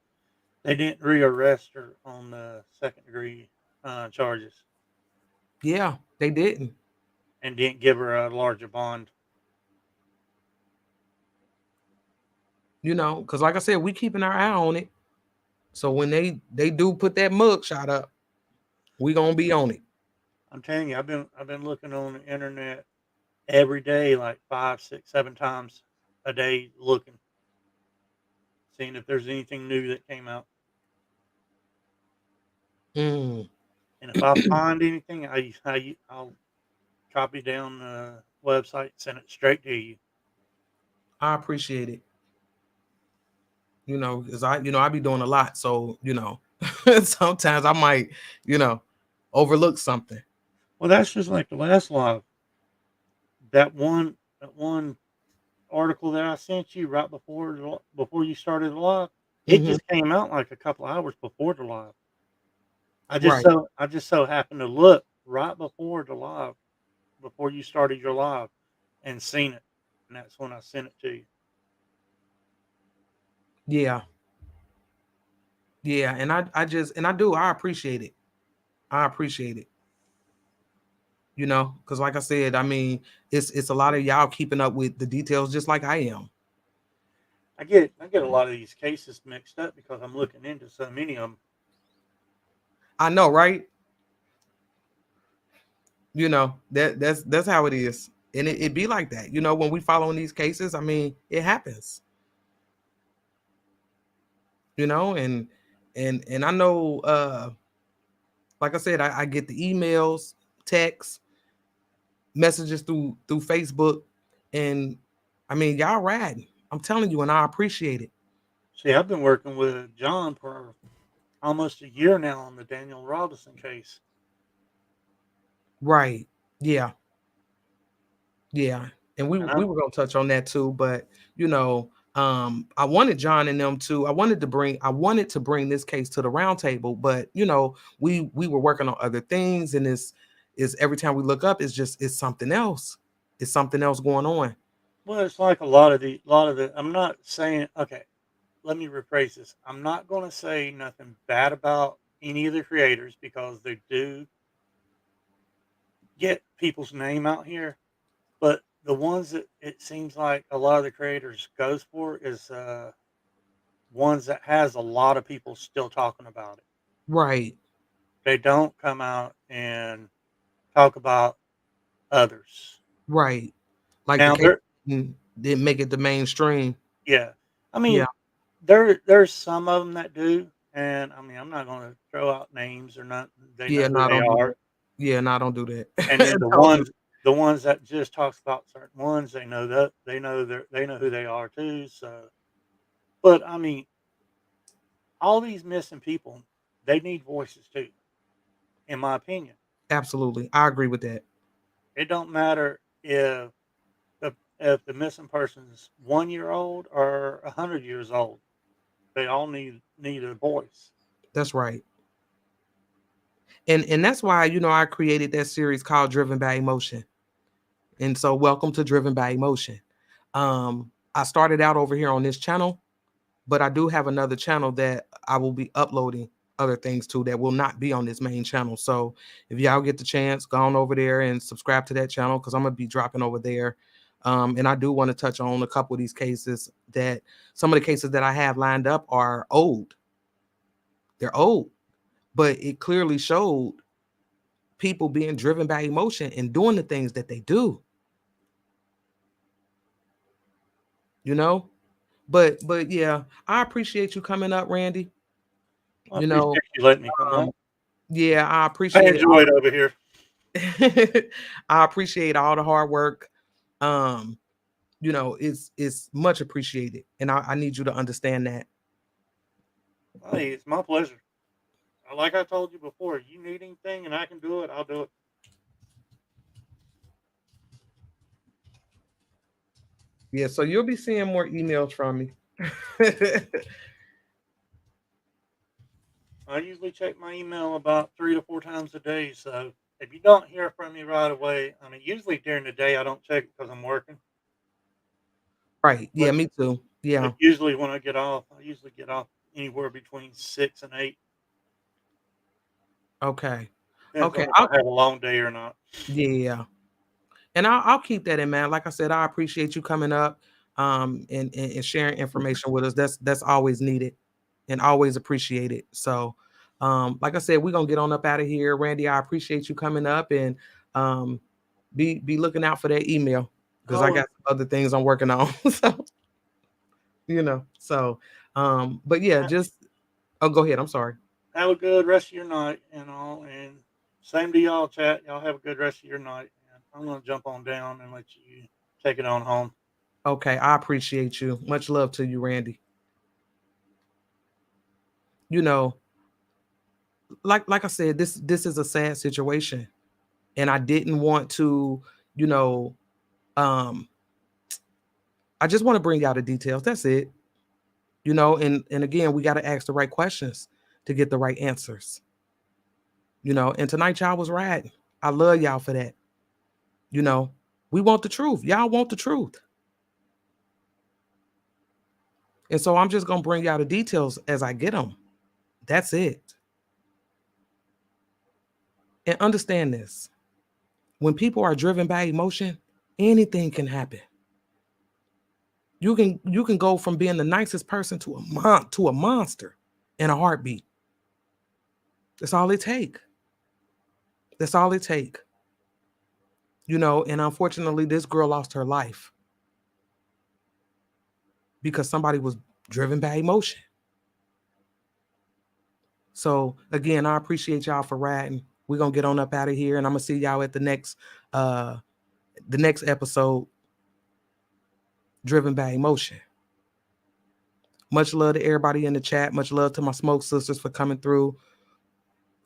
S12: they didn't rearrest her on the second degree charges
S1: Yeah, they didn't.
S12: and didn't give her a larger bond.
S1: Because like I said, we keeping our eye on it. So when they do put that mug shot up, we gonna be on it.
S12: I'm telling you, I've been looking on the internet every day, like 5, 6, 7 times a day, looking, seeing if there's anything new that came out.
S1: Mm.
S12: And if I find anything, I'll copy down the website, send it straight to you.
S1: I appreciate it. Because I be doing a lot. So, sometimes I might, overlook something.
S12: Well, that's just like the last live. That one article that I sent you right before you started the live, it
S1: Mhm.
S12: just came out like a couple hours before the live.
S1: Right.
S12: I just so happened to look right before the live, before you started your live, and seen it, and that's when I sent it to you.
S1: Yeah. Yeah. And I appreciate it. I appreciate it. Because like I said, I mean, it's a lot of y'all keeping up with the details just like I am.
S12: I get a lot of these cases mixed up because I'm looking into so many of them.
S1: I know, right? That's how it is. And it be like that. When we following these cases, I mean, it happens. And I know like I said, I get the emails, texts, messages through Facebook, and I mean, y'all riding. I'm telling you, and I appreciate it.
S12: See, I've been working with John for almost a year now on the Daniel Robinson case.
S1: Right. Yeah. Yeah. And we were going to touch on that too, but I wanted John and them to, I wanted to bring this case to the round table, but we were working on other things, and is every time we look up, it's something else. It's something else going on.
S12: Well, it's like a lot of the I'm not saying, okay, let me rephrase this. I'm not going to say nothing bad about any of the creators, because they do get people's name out here. But the ones that it seems like a lot of the creators goes for is ones that has a lot of people still talking about it.
S1: Right.
S12: They don't come out and talk about others.
S1: Right. Like
S12: now,
S1: the case didn't make it the mainstream.
S12: Yeah. I mean, there's some of them that do, and I mean, I'm not going to throw out names or not. They know who they are.
S1: Yeah, no, don't do that.
S12: And then the ones that just talks about certain ones, they know who they are too. So, but I mean, all these missing people, they need voices too, in my opinion.
S1: Absolutely, I agree with that.
S12: It don't matter if the missing person's 1 year old or 100 years old. They all need a voice.
S1: That's right. And that's why, I created that series called Driven by Emotion. And so welcome to Driven by Emotion. I started out over here on this channel, but I do have another channel that I will be uploading other things to that will not be on this main channel. So if y'all get the chance, go on over there and subscribe to that channel, because I'm going to be dropping over there. And I do want to touch on a couple of these cases. That some of the cases that I have lined up are old. They're old, but it clearly showed people being driven by emotion and doing the things that they do. But yeah, I appreciate you coming up, Randy.
S12: I appreciate you letting me come up.
S1: Yeah, I appreciate
S12: I enjoy it over here.
S1: I appreciate all the hard work. It's much appreciated, and I need you to understand that.
S12: Hey, it's my pleasure. Like I told you before, you need anything and I can do it, I'll do it.
S1: Yeah, so you'll be seeing more emails from me.
S12: I usually check my email about 3 to 4 times a day. So if you don't hear from me right away, I mean, usually during the day I don't check it because I'm working.
S1: Right. Yeah, me too. Yeah.
S12: But usually when I get off, anywhere between 6 and 8.
S1: Okay.
S12: Depends on if I have a long day or not.
S1: Yeah. And I'll keep that in mind. Like I said, I appreciate you coming up and sharing information with us. That's always needed and always appreciated. So like I said, we're gonna get on up out of here. Randy, I appreciate you coming up, and be looking out for that email, because I got some other things I'm working on. So but yeah, go ahead. I'm sorry.
S12: Have a good rest of your night and all, and same to y'all, chat. Y'all have a good rest of your night. I'm going to jump on down and let you take it on home.
S1: Okay, I appreciate you. Much love to you, Randy. Like I said, this is a sad situation, and I didn't want to, I just want to bring out the details. That's it. And again, we got to ask the right questions to get the right answers. And tonight y'all was right. I love y'all for that. We want the truth. Y'all want the truth. And so I'm just going to bring y'all the details as I get them. That's it. And understand this. When people are driven by emotion, anything can happen. You can go from being the nicest person to a monster in a heartbeat. That's all it take. That's all it take. And unfortunately, this girl lost her life because somebody was driven by emotion. So again, I appreciate y'all for riding. We're gonna get on up out of here, and I'm gonna see y'all at the next episode, Driven by Emotion. Much love to everybody in the chat. Much love to my smoke sisters for coming through.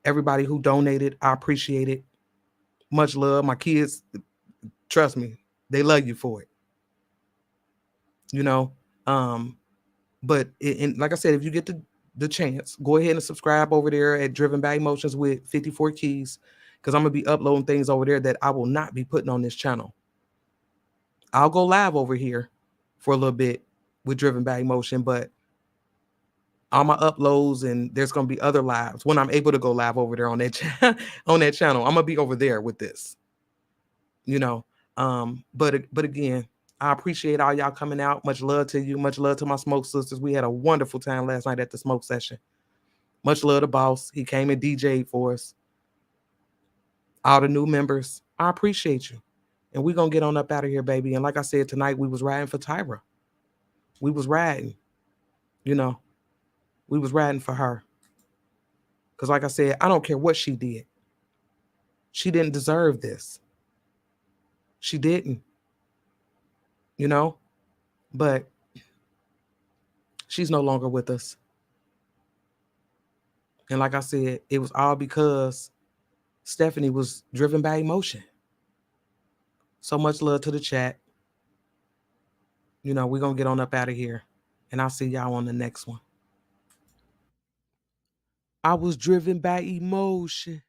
S1: Everybody who donated, I appreciate it. Much love. My kids, trust me, they love you for it. You know, but like I said, if you get the chance, go ahead and subscribe over there at Driven by Emotions with 54 Keys, because I'm gonna be uploading things over there that I will not be putting on this channel. I'll go live over here for a little bit with Driven by Emotion, but all my uploads, and there's gonna be other lives when I'm able to go live over there on that on that channel. I'm gonna be over there with this, you know. But again, I appreciate all y'all coming out. Much love to you. Much love to my smoke sisters. We had a wonderful time last night at the smoke session. Much love to Boss. He came and DJ'd for us. All the new members, I appreciate you. And we're going to get on up out of here, baby. And like I said, tonight we was riding for Tyra. We was riding, you know. We was riding for her. Because like I said, I don't care what she did. She didn't deserve this. She didn't. You know? But she's no longer with us. And like I said, it was all because Stephanie was driven by emotion. So much love to the chat. You know, we're going to get on up out of here. And I'll see y'all on the next one. I was driven by emotion.